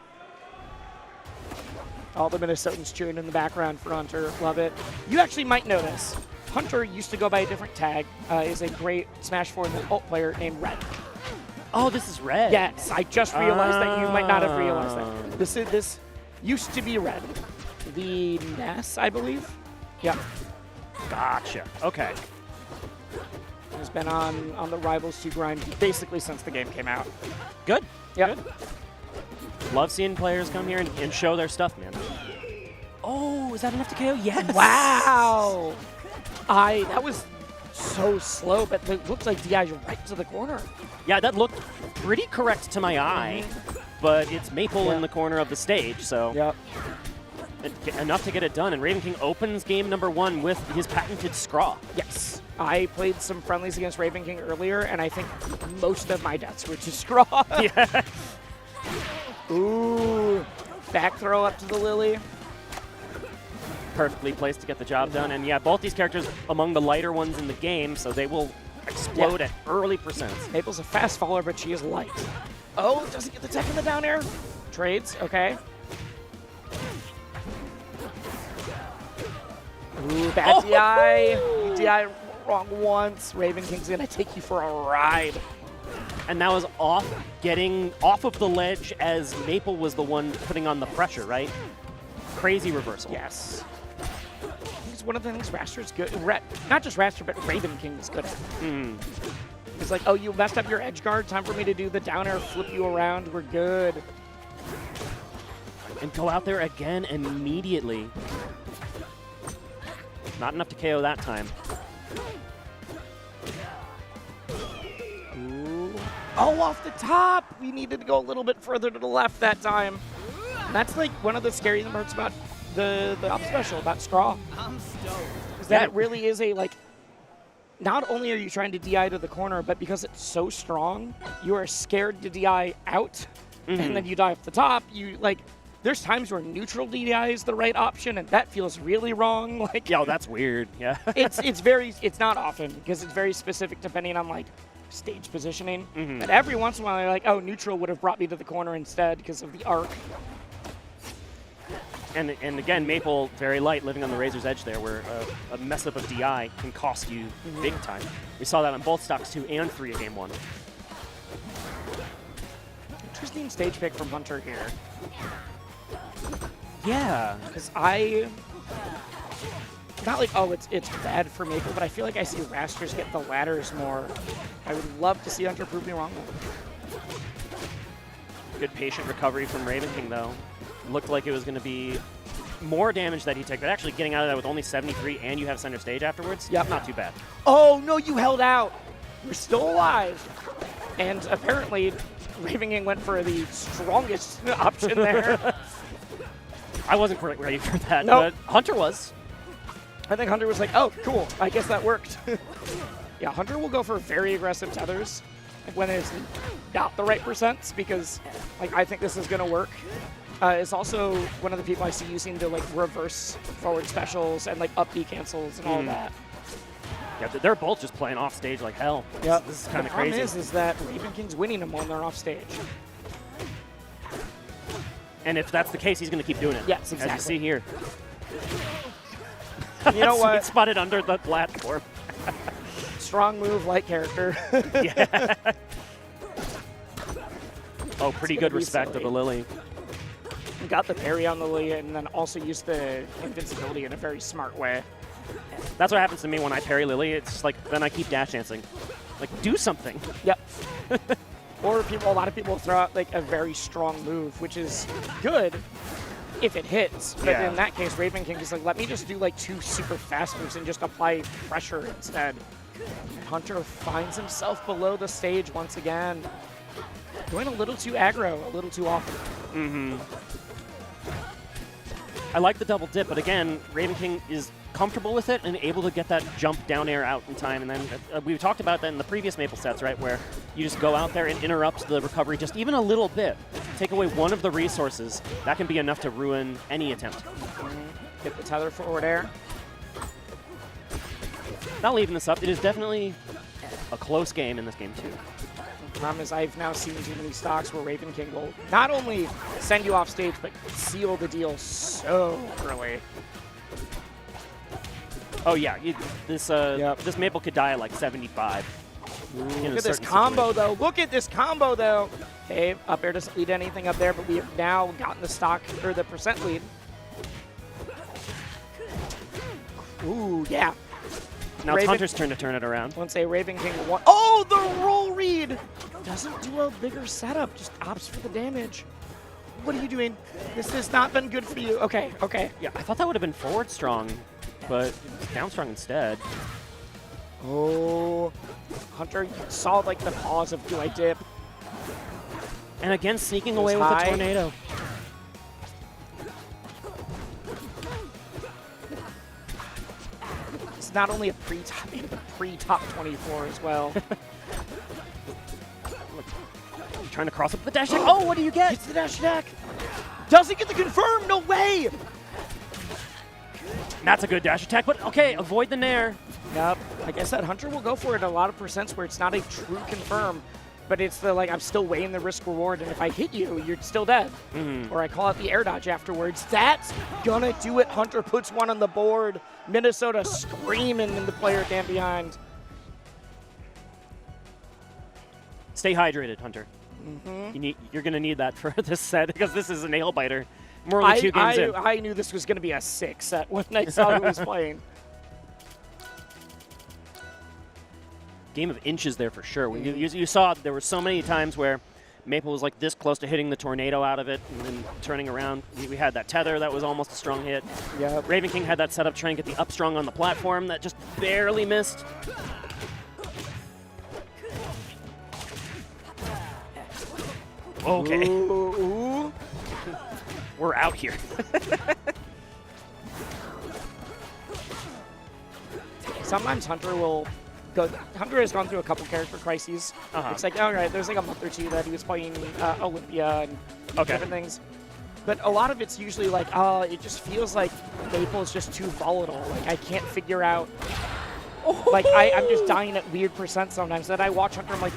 All the Minnesotans cheering in the background for Hunter. Love it. You actually might know this. Hunter used to go by a different tag. Is a great Smash 4 ult player named Red. Oh, this is Red. Yes, I just realized that you might not have realized that. This used to be Red. The Ness, I believe. Yeah. Gotcha. Okay. Has been on the Rivals 2 grind basically since the game came out. Good. Yep. Good. Love seeing players come here and show their stuff, man. Oh, is that enough to KO? Yes. Wow. That was so slow, but it looked like DI's right to the corner. Yeah, that looked pretty correct to my eye, but it's Maypul in the corner of the stage, so Yep. Enough to get it done. And Ravenking opens game number 1 with his patented Scraw. Yes. I played some friendlies against Ravenking earlier, and I think most of my deaths were to Scraw. Yeah. Ooh. Back throw up to the Lily. Perfectly placed to get the job done. And yeah, both these characters among the lighter ones in the game, so they will explode at early percents. Maple's a fast faller, but she is light. Oh, doesn't get the tech in the down air. Trades, okay. Ooh, bad DI. You DI wrong once. Ravenking's gonna take you for a ride. And that was getting off of the ledge as Maypul was the one putting on the pressure, right? Crazy reversal. Yes. that's one of the things Wrastor's good. Not just Wrastor, but Ravenking is good at. It's like, oh, you messed up your edge guard. Time for me to do the down air, flip you around. We're good. And go out there again immediately. Not enough to KO that time. Ooh. Oh, off the top! We needed to go a little bit further to the left that time. And that's like one of the scary parts about the up special, about Straw. Is that it really is a, like, not only are you trying to DI to the corner, but because it's so strong, you are scared to DI out, and then you die off the top. You, like, there's times where neutral DI is the right option, and that feels really wrong. Like, Yo, that's weird. Yeah. it's not often because it's very specific depending on like stage positioning. But every once in a while, you're like, oh, neutral would have brought me to the corner instead because of the arc. And again, Maypul very light, living on the razor's edge there, where a mess up of DI can cost you big time. We saw that on both stocks 2 and 3 of game 1. Interesting stage pick from Hunter here. Yeah, Because not like, oh, it's bad for Maypul, but I feel like I see Wrastors get the ladders more. I would love to see Hunter prove me wrong. good patient recovery from Ravenking though. Looked like it was going to be more damage that he took, but actually getting out of that with only 73 and you have center stage afterwards, Yep. not too bad. Oh, no, you held out. You're still alive. And apparently, Ravenking went for the strongest option there. I wasn't quite ready for that, Nope. but Hunter was. I think Hunter was like, oh, cool, I guess that worked. Yeah, Hunter will go for very aggressive tethers when it's not the right percents because, like, I think this is going to work. It's also one of the people I see using the, like, reverse forward specials and, like, up B cancels and all that. Yeah, they're both just playing off stage like hell. Yeah, This is kind of the problem crazy. is that Ravenking's winning them when they're off stage. And if that's the case, he's going to keep doing it. Yes, As you exactly. see here. You know Sweet what? spotted under the platform. Strong move, light character. Yeah. Oh, pretty good gonna be respect of silly. the Lily. Got the parry on the Lily and then also used the invincibility in a very smart way. That's what happens to me when I parry Lily. It's just like, then I keep dash dancing. Like, do something. Yep. Or a lot of people throw out like a very strong move, which is good if it hits. But Yeah. in that case, Ravenking is like, let me just do like 2 super fast moves and just apply pressure instead. And Hunter finds himself below the stage once again. Going a little too aggro, a little too often. I like the double dip, but again, Ravenking is comfortable with it and able to get that jump down air out in time. And then we talked about that in the previous Maypul sets, right, where you just go out there and interrupt the recovery just even a little bit. Take away one of the resources. That can be enough to ruin any attempt. Get the tether forward air. Not leaving this up. It is definitely a close game in this game, too. The problem is I've now seen too many stocks where Ravenking will not only send you off stage, but seal the deal so early. Oh, yeah. This Maypul could die at like 75. Look at this combo, though. Look at this combo, though. Okay, up air doesn't lead to anything up there, but we have now gotten the stock, or the percent lead. Ooh, yeah. Now it's Hunter's turn to turn it around. Once a Ravenking won. Oh, the roll read! Doesn't do a bigger setup, just opts for the damage. What are you doing? This has not been good for you. Okay, okay. Yeah, I thought that would have been forward strong, but down strong instead. Oh, Hunter, you saw like the pause of do I dip? And again, sneaking away with high. a tornado. It's not only a pre-top 24 as well. Trying to cross up the dash attack. Oh, what do you get? Gets the dash attack. Doesn't get the confirm. No way. That's a good dash attack, but okay, avoid the nair. Yep. Like I said, Hunter will go for it a lot of percents where it's not a true confirm, but it's the like I'm still weighing the risk reward, and if I hit you, you're still dead. Or I call it the air dodge afterwards. That's gonna do it. Hunter puts one on the board. Minnesota screaming in the player camp behind. Stay hydrated, Hunter. You're going to need that for this set because this is a nail biter. We're only 2 games in. I knew this was going to be a 6 set when I saw who was playing. game of inches there for sure. When you saw there were so many times where Maypul was like this close to hitting the tornado out of it and then turning around. We had that tether that was almost a strong hit. Yeah. Ravenking had that setup trying to get the up strong on the platform that just barely missed. Okay. Ooh. We're out here. Sometimes Hunter will go. Hunter has gone through a couple character crises. It's like, all right, there's like a month or two that he was playing Olympia and different things. But a lot of it's usually like, it just feels like Maypul is just too volatile. Like, I can't figure out. Like, I'm just dying at weird percent sometimes. Then I watch Hunter, I'm like,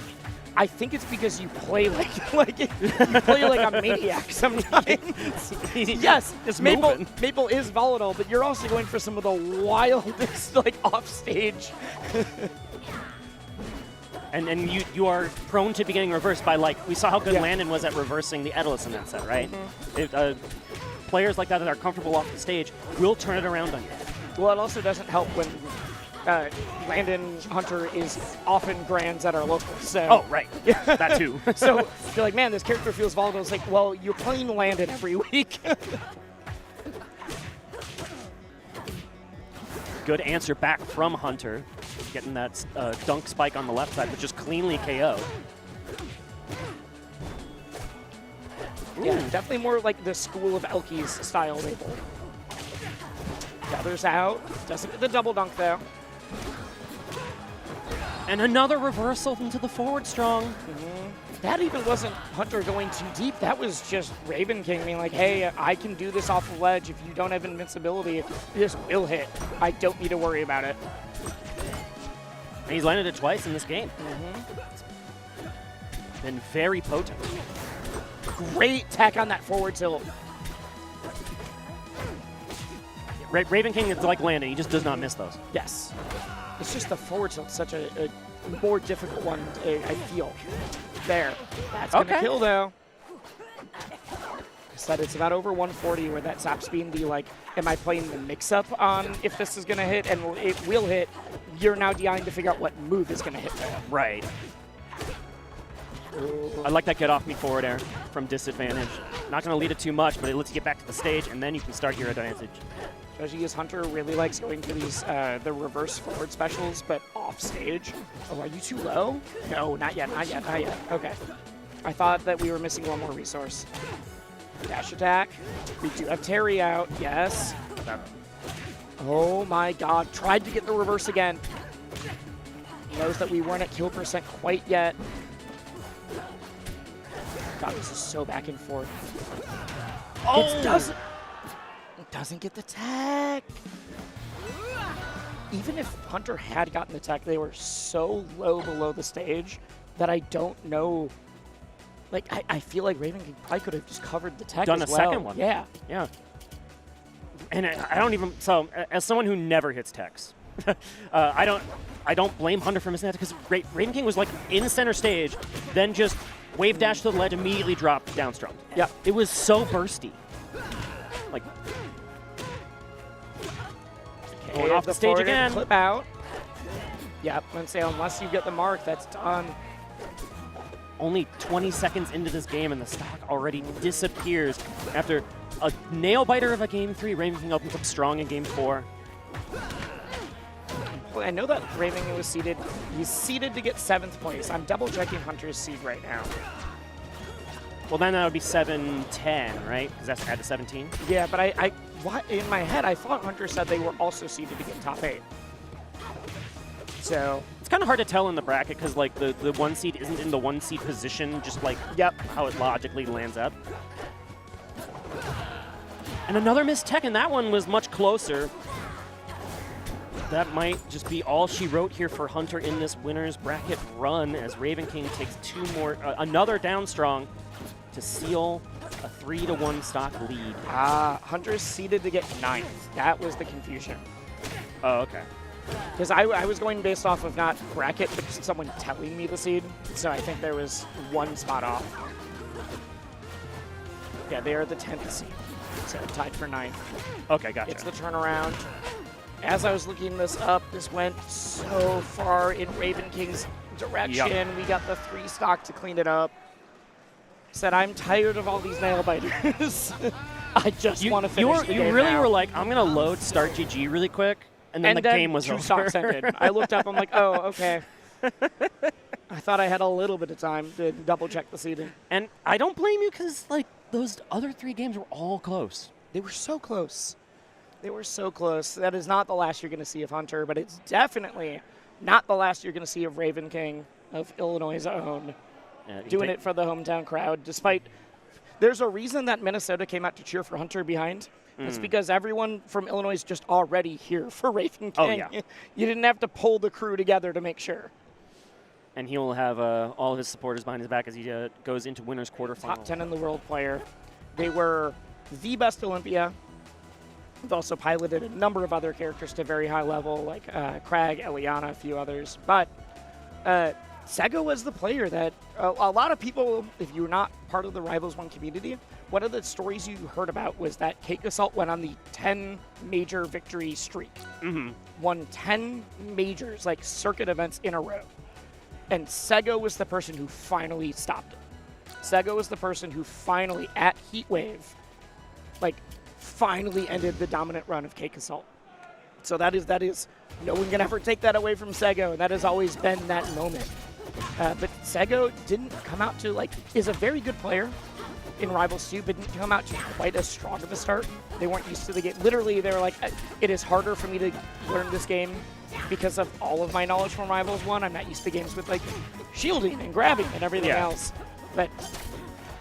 I think it's because you play like you play like a maniac sometimes. Yes, Maypul is volatile, but you're also going for some of the wildest like offstage. and you are prone to be getting reversed by, like, we saw how good Landon was at reversing the Etalus in that set, right? Players like that are comfortable off the stage will turn it around on you. Well, it also doesn't help when Landon Hunter is often grands at our locals. So. Oh, right. Yeah, that too. So you're like, man, this character feels volatile. It's like, well, you're playing Landon every week. Good answer back from Hunter. Getting that dunk spike on the left side, but just cleanly KO. Yeah, definitely more like the School of Elkies style Maypul. Gathers out. Doesn't get the double dunk, though. And another reversal into the forward strong. That even wasn't Hunter going too deep. That was just Ravenking being like, hey, I can do this off the ledge. If you don't have invincibility, this will hit. I don't need to worry about it. And he's landed it twice in this game. Been very potent. Great tech on that forward tilt. Ravenking is like Landon. He just does not miss those. Yes. It's just the forward tilt, such a more difficult one, I feel. There. That's going to kill, though. I said it's about over 140 where that zaps being the, like, am I playing the mix-up on if this is going to hit, and it will hit. You're now dying to figure out what move is going to hit there. Right. I like that get off me forward air from disadvantage. Not going to lead it too much, but it lets you get back to the stage, and then you can start your advantage. Especially as Hunter really likes going for these the reverse forward specials, but off stage. Oh, are you too low? No, not yet, not yet, not yet. Okay. I thought that we were missing one more resource. Dash attack. We do have Terry out, yes. Oh my god, tried to get the reverse again. Knows that we weren't at kill percent quite yet. God, this is so back and forth. Oh! It doesn't get the tech. Even if Hunter had gotten the tech, they were so low below the stage that I don't know. Like, I feel like Ravenking probably could have just covered the tech Done as a well. second one. Yeah. Yeah. And I don't even, so as someone who never hits techs, I don't blame Hunter for missing that because Ravenking was like in center stage, then just wave dash to the ledge, immediately dropped down strong. Yeah. It was so bursty. Like, going off the stage again. Clip out. Yep, I'm going to say unless you get the mark, that's done. Only 20 seconds into this game and the stock already disappears after a nail-biter of a Game 3. Ravenking opens up strong in Game 4. Well, I know that Ravenking was seeded. He's seeded to get 7th place. I'm double-checking Hunter's seed right now. Well, then that would be 7-10, right? Because that's add to 17. Yeah, but in my head, I thought Hunter said they were also seeded to get top 8. So it's kind of hard to tell in the bracket because like the 1 seed isn't in the 1 seed position, just like how it logically lands up. And another missed tech, and that one was much closer. That might just be all she wrote here for Hunter in this winner's bracket run as Ravenking takes another down strong to seal a 3-1 stock lead. Hunter's seeded to get 9th. That was the confusion. Oh, okay. Because I was going based off of not bracket, but just someone telling me the seed. So I think there was 1 spot off. Yeah, they are the 10th seed. So tied for 9th. Okay, gotcha. It's the turnaround. as I was looking this up, this went so far in Ravenking's direction. Yep. We got the 3 stock to clean it up. Said, I'm tired of all these nail biters. I just want to finish the game You really now. were like, I'm going to load start GG really quick, and then the game was 2 over. stocks ended. I looked up, I'm like, oh, okay. I thought I had a little bit of time to double check the seeding. And I don't blame you because, like, those other 3 games were all close. They were so close. They were so close. That is not the last you're going to see of Hunter, but it's definitely not the last you're going to see of Ravenking, of Illinois' own, doing it for the hometown crowd, despite there's a reason that Minnesota came out to cheer for Hunter behind. It's because everyone from Illinois is just already here for Ravenking. Oh, yeah. You didn't have to pull the crew together to make sure. And he will have all of his supporters behind his back as he goes into winners quarterfinals. Top 10 in the world player. They were the best Olympia. They've also piloted a number of other characters to very high level, like Crag, Eliana, a few others. But Seggo was the player that a lot of people, if you're not part of the Rivals 1 community, one of the stories you heard about was that Cake Assault went on the 10 major victory streak. Won 10 majors, like circuit events in a row. And Seggo was the person who finally stopped it. Seggo was the person who finally, at Heatwave, like, finally ended the dominant run of Cake Assault. So that is, no one can ever take that away from Seggo. That has always been that moment. But Seggo didn't come out to, like, is a very good player in Rivals 2, but didn't come out to quite as strong of a start. They weren't used to the game. Literally, they were like, it is harder for me to learn this game because of all of my knowledge from Rivals 1. I'm not used to games with, like, shielding and grabbing and everything else. But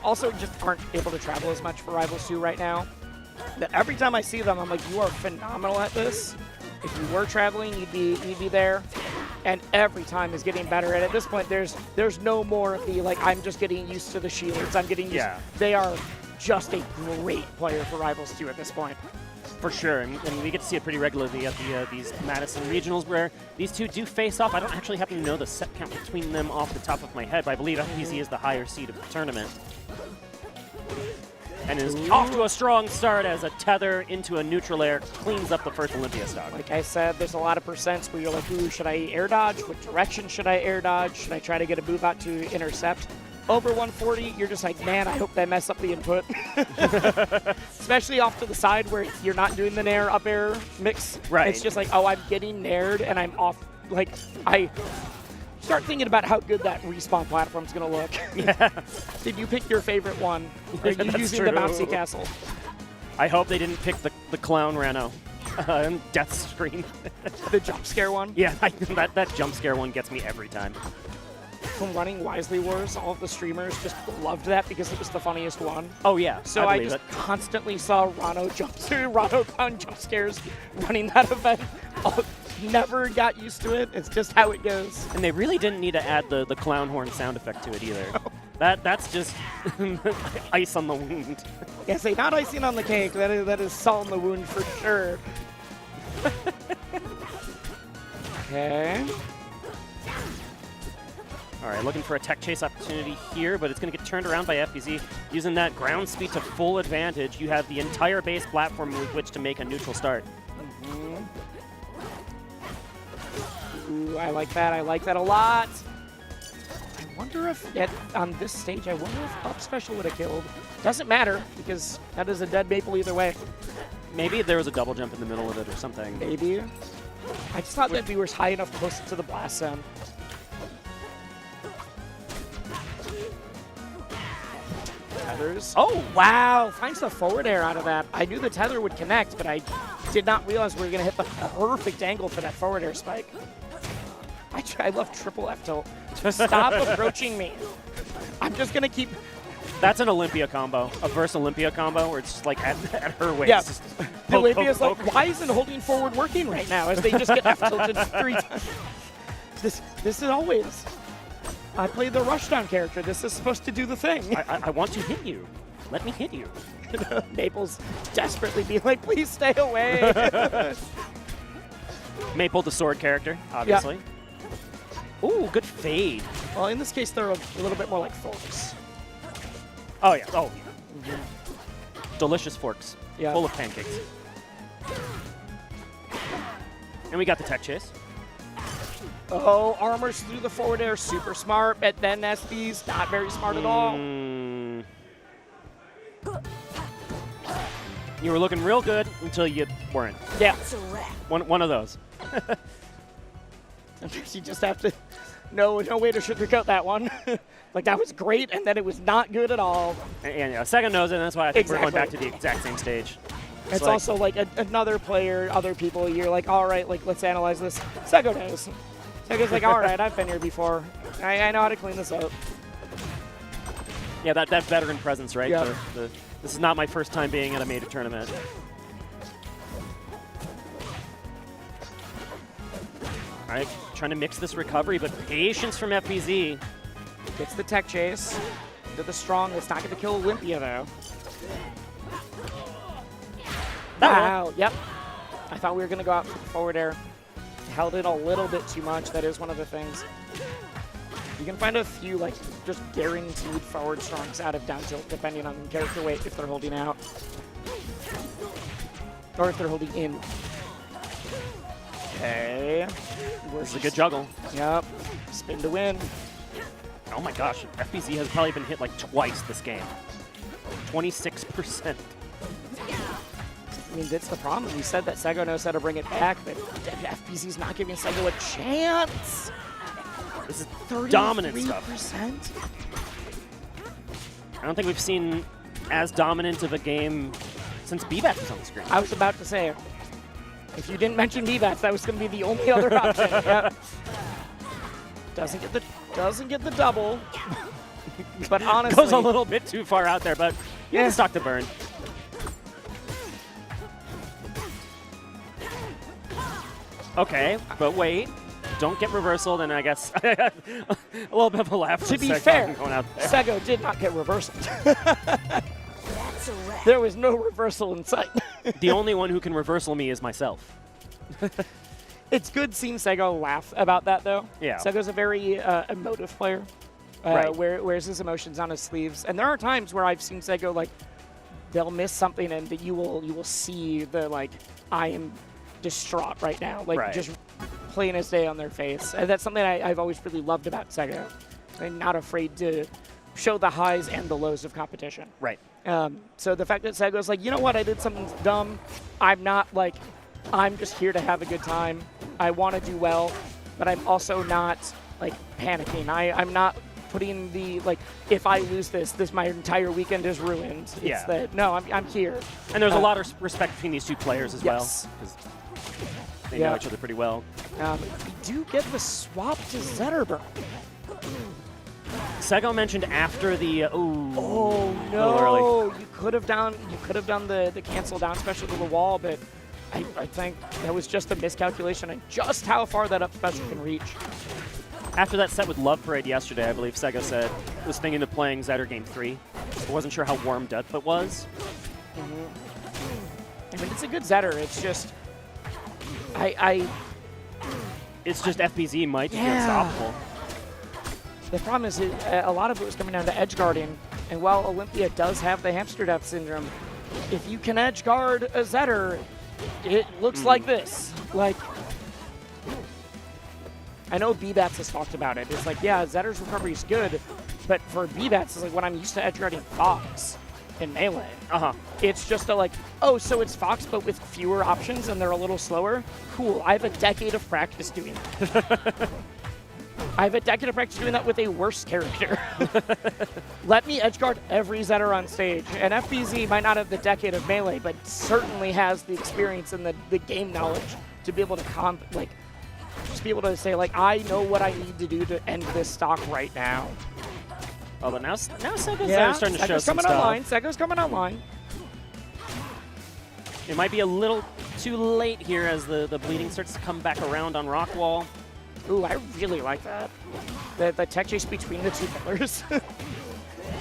also just aren't able to travel as much for Rivals 2 right now. That every time I see them, I'm like, you are phenomenal at this. If you were traveling, you'd be there. And every time is getting better. And at this point, there's no more of the, like, I'm just getting used to the shields. I'm getting used. They are just a great player for Rivals 2 at this point. For sure, and we get to see it pretty regularly at these Madison regionals where these two do face off. I don't actually happen to know the set count between them off the top of my head, but I believe FPZ is the higher seed of the tournament. And is off to a strong start as a tether into a neutral air cleans up the first Olympia stock. Like I said, there's a lot of percents where you're like, ooh, should I air dodge? What direction should I air dodge? Should I try to get a Bbatts to intercept? Over 140, you're just like, man, I hope they mess up the input. Especially off to the side where you're not doing the nair up air mix. Right. It's just like, oh, I'm getting naired and I'm off. Like, I start thinking about how good that respawn platform's going to look. Yeah. Did you pick your favorite one? Are you using the bouncy castle? I hope they didn't pick the clown Ranno. Death screen. The jump scare one? Yeah, that jump scare one gets me every time. From running Wisely Wars, all of the streamers just loved that because it was the funniest one. Oh yeah, so I just constantly saw Ranno clown jump scares running that event. Never got used to it. It's just how it goes. And they really didn't need to add the clown horn sound effect to it either. No. That's just ice on the wound. Yeah, say not icing on the cake. That is salt on the wound for sure. Okay. All right, looking for a tech chase opportunity here, but it's going to get turned around by FPZ. Using that ground speed to full advantage, you have the entire base platform with which to make a neutral start. Ooh, I like that. I like that a lot. I wonder if, on this stage, I wonder if up special would have killed. Doesn't matter, because that is a dead Maypul either way. Maybe there was a double jump in the middle of it or something. Maybe. I just thought that we were high enough close to the blast zone. Tethers. Oh, wow. Finds the forward air out of that. I knew the tether would connect, but I did not realize we were going to hit the perfect angle for that forward air spike. I love triple F tilt. Stop approaching me. I'm just going to keep... That's an Olympia combo, a verse Olympia combo, where it's just like at her waist. Yeah. Just the Olympia's like, why isn't holding forward working right now? As they just get F tilted 3 times. This is always... I play the rushdown character. This is supposed to do the thing. I want to hit you. Let me hit you. Maple's desperately being like, please stay away. Maypul, the sword character, obviously. Yeah. Ooh, good fade. Well, in this case, they're a little bit more like forks. Oh, yeah. Oh, yeah. Delicious forks. Yeah. Full of pancakes. And we got the tech chase. Oh, armors through the forward air, super smart, but then SB's not very smart at all. You were looking real good until you weren't. Yeah. One of those. You just have to, no way to sugarcoat that one. Like, that was great, and then it was not good at all. And yeah, Seggo knows it, and that's why I think Exactly. we're going back to the exact same stage. It's like, also like another player, other people, you're like, all right, like, let's analyze this. Seggo knows. Seggo's like, all right, I've been here before. I know how to clean this up. Yeah, that veteran presence, right? Yep. This is not my first time being at a major tournament. All right, trying to mix this recovery, but patience from FBZ. Gets the tech chase into the strong. It's not going to kill Olympia, though. Wow, yep. I thought we were going to go out for the forward air. Held it a little bit too much. That is one of the things. You can find a few, like, just guaranteed forward strongs out of down tilt, depending on character weight, if they're holding out. Or if they're holding in. Okay. This is a good juggle. Yep. Spin to win. Oh my gosh, FBZ has probably been hit like twice this game. 26%. I mean, that's the problem. We said that Seggo knows how to bring it back, but FBZ's not giving Seggo a chance. This is dominant stuff. 33%? I don't think we've seen as dominant of a game since Bbatts was on the screen. I was about to say, if you didn't mention Bbatts, that was going to be the only other option. Yep. Doesn't get the double, but honestly, goes a little bit too far out there. But yeah, stock to burn. Okay, but wait. Don't get reversal, then I guess a little bit of a laugh. To be Seggo fair, going out there. Seggo did not get reversal. There was no reversal in sight. The only one who can reversal me is myself. It's good seeing Seggo laugh about that, though. Yeah. Seggo's a very emotive player. Right. Wears his emotions on his sleeves. And there are times where I've seen Seggo, like, they'll miss something and that you will see the, like, I am distraught right now. Like, right. Just plain as day on their face. And that's something I've always really loved about Seggo. And not afraid to show the highs and the lows of competition. Right. So the fact that Seggo's like, you know what, I did something dumb. I'm not, like, I'm just here to have a good time. I want to do well, but I'm also not, like, panicking. I'm not putting the, like, if I lose this my entire weekend is ruined. It's yeah. that, no, I'm here. And there's a lot of respect between these two players as yes. well. Because they know each other pretty well. We do get the swap to Zetterburn. Seggo mentioned after the oh no! You could have done the cancel down special to the wall, but I think that was just a miscalculation on just how far that up special can reach. After that set with Love Parade yesterday, I believe Seggo said was thinking of playing Zetter Game 3. I wasn't sure how warmed up it was. I mean, it's a good Zetter. It's just It's just FBZ might be unstoppable. The problem is a lot of it was coming down to edge guarding, and while Olympia does have the hamster death syndrome, if you can edge guard a Zetter, it looks like this. Like, I know Bbatts has talked about it. It's like, yeah, Zetter's recovery is good, but for Bbatts, it's like when I'm used to edge guarding Fox in Melee. It's just a like, oh, so it's Fox, but with fewer options and they're a little slower? Cool, I have a decade of practice doing that. I have a decade of practice doing that with a worse character. Let me edgeguard every Zetter on stage. And FBZ might not have the decade of Melee, but certainly has the experience and the game knowledge to be able to just be able to say, like, I know what I need to do to end this stock right now. Oh, but now Seggo's starting to show some stuff. Seggo's coming online. It might be a little too late here as the bleeding starts to come back around on Rockwall. Ooh, I really like that. The tech chase between the two pillars.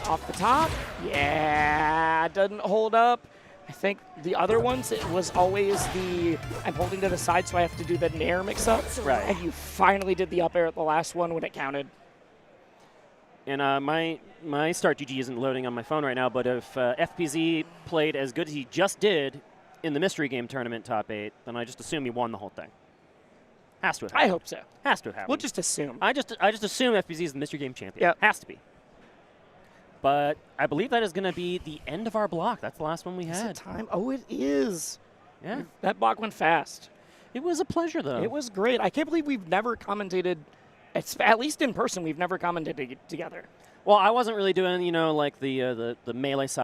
Off the top. Yeah, doesn't hold up. I think the other ones, it was always I'm holding to the side, so I have to do the nair mix-up. Right. And you finally did the up air at the last one when it counted. And my start GG isn't loading on my phone right now, but if FPZ played as good as he just did in the Mystery Game Tournament top 8, then I just assume he won the whole thing. Has to have I happened. hope so. Has to have happened. We'll just assume. I just assume FBZ is the mystery game champion. Yep. Has to be. But I believe that is going to be the end of our block. That's the last one we Is it had. time? Oh, it is. Yeah. That block went fast. It was a pleasure, though. It was great. I can't believe we've never commentated, at least in person, we've never commentated together. Well, I wasn't really doing, like the melee side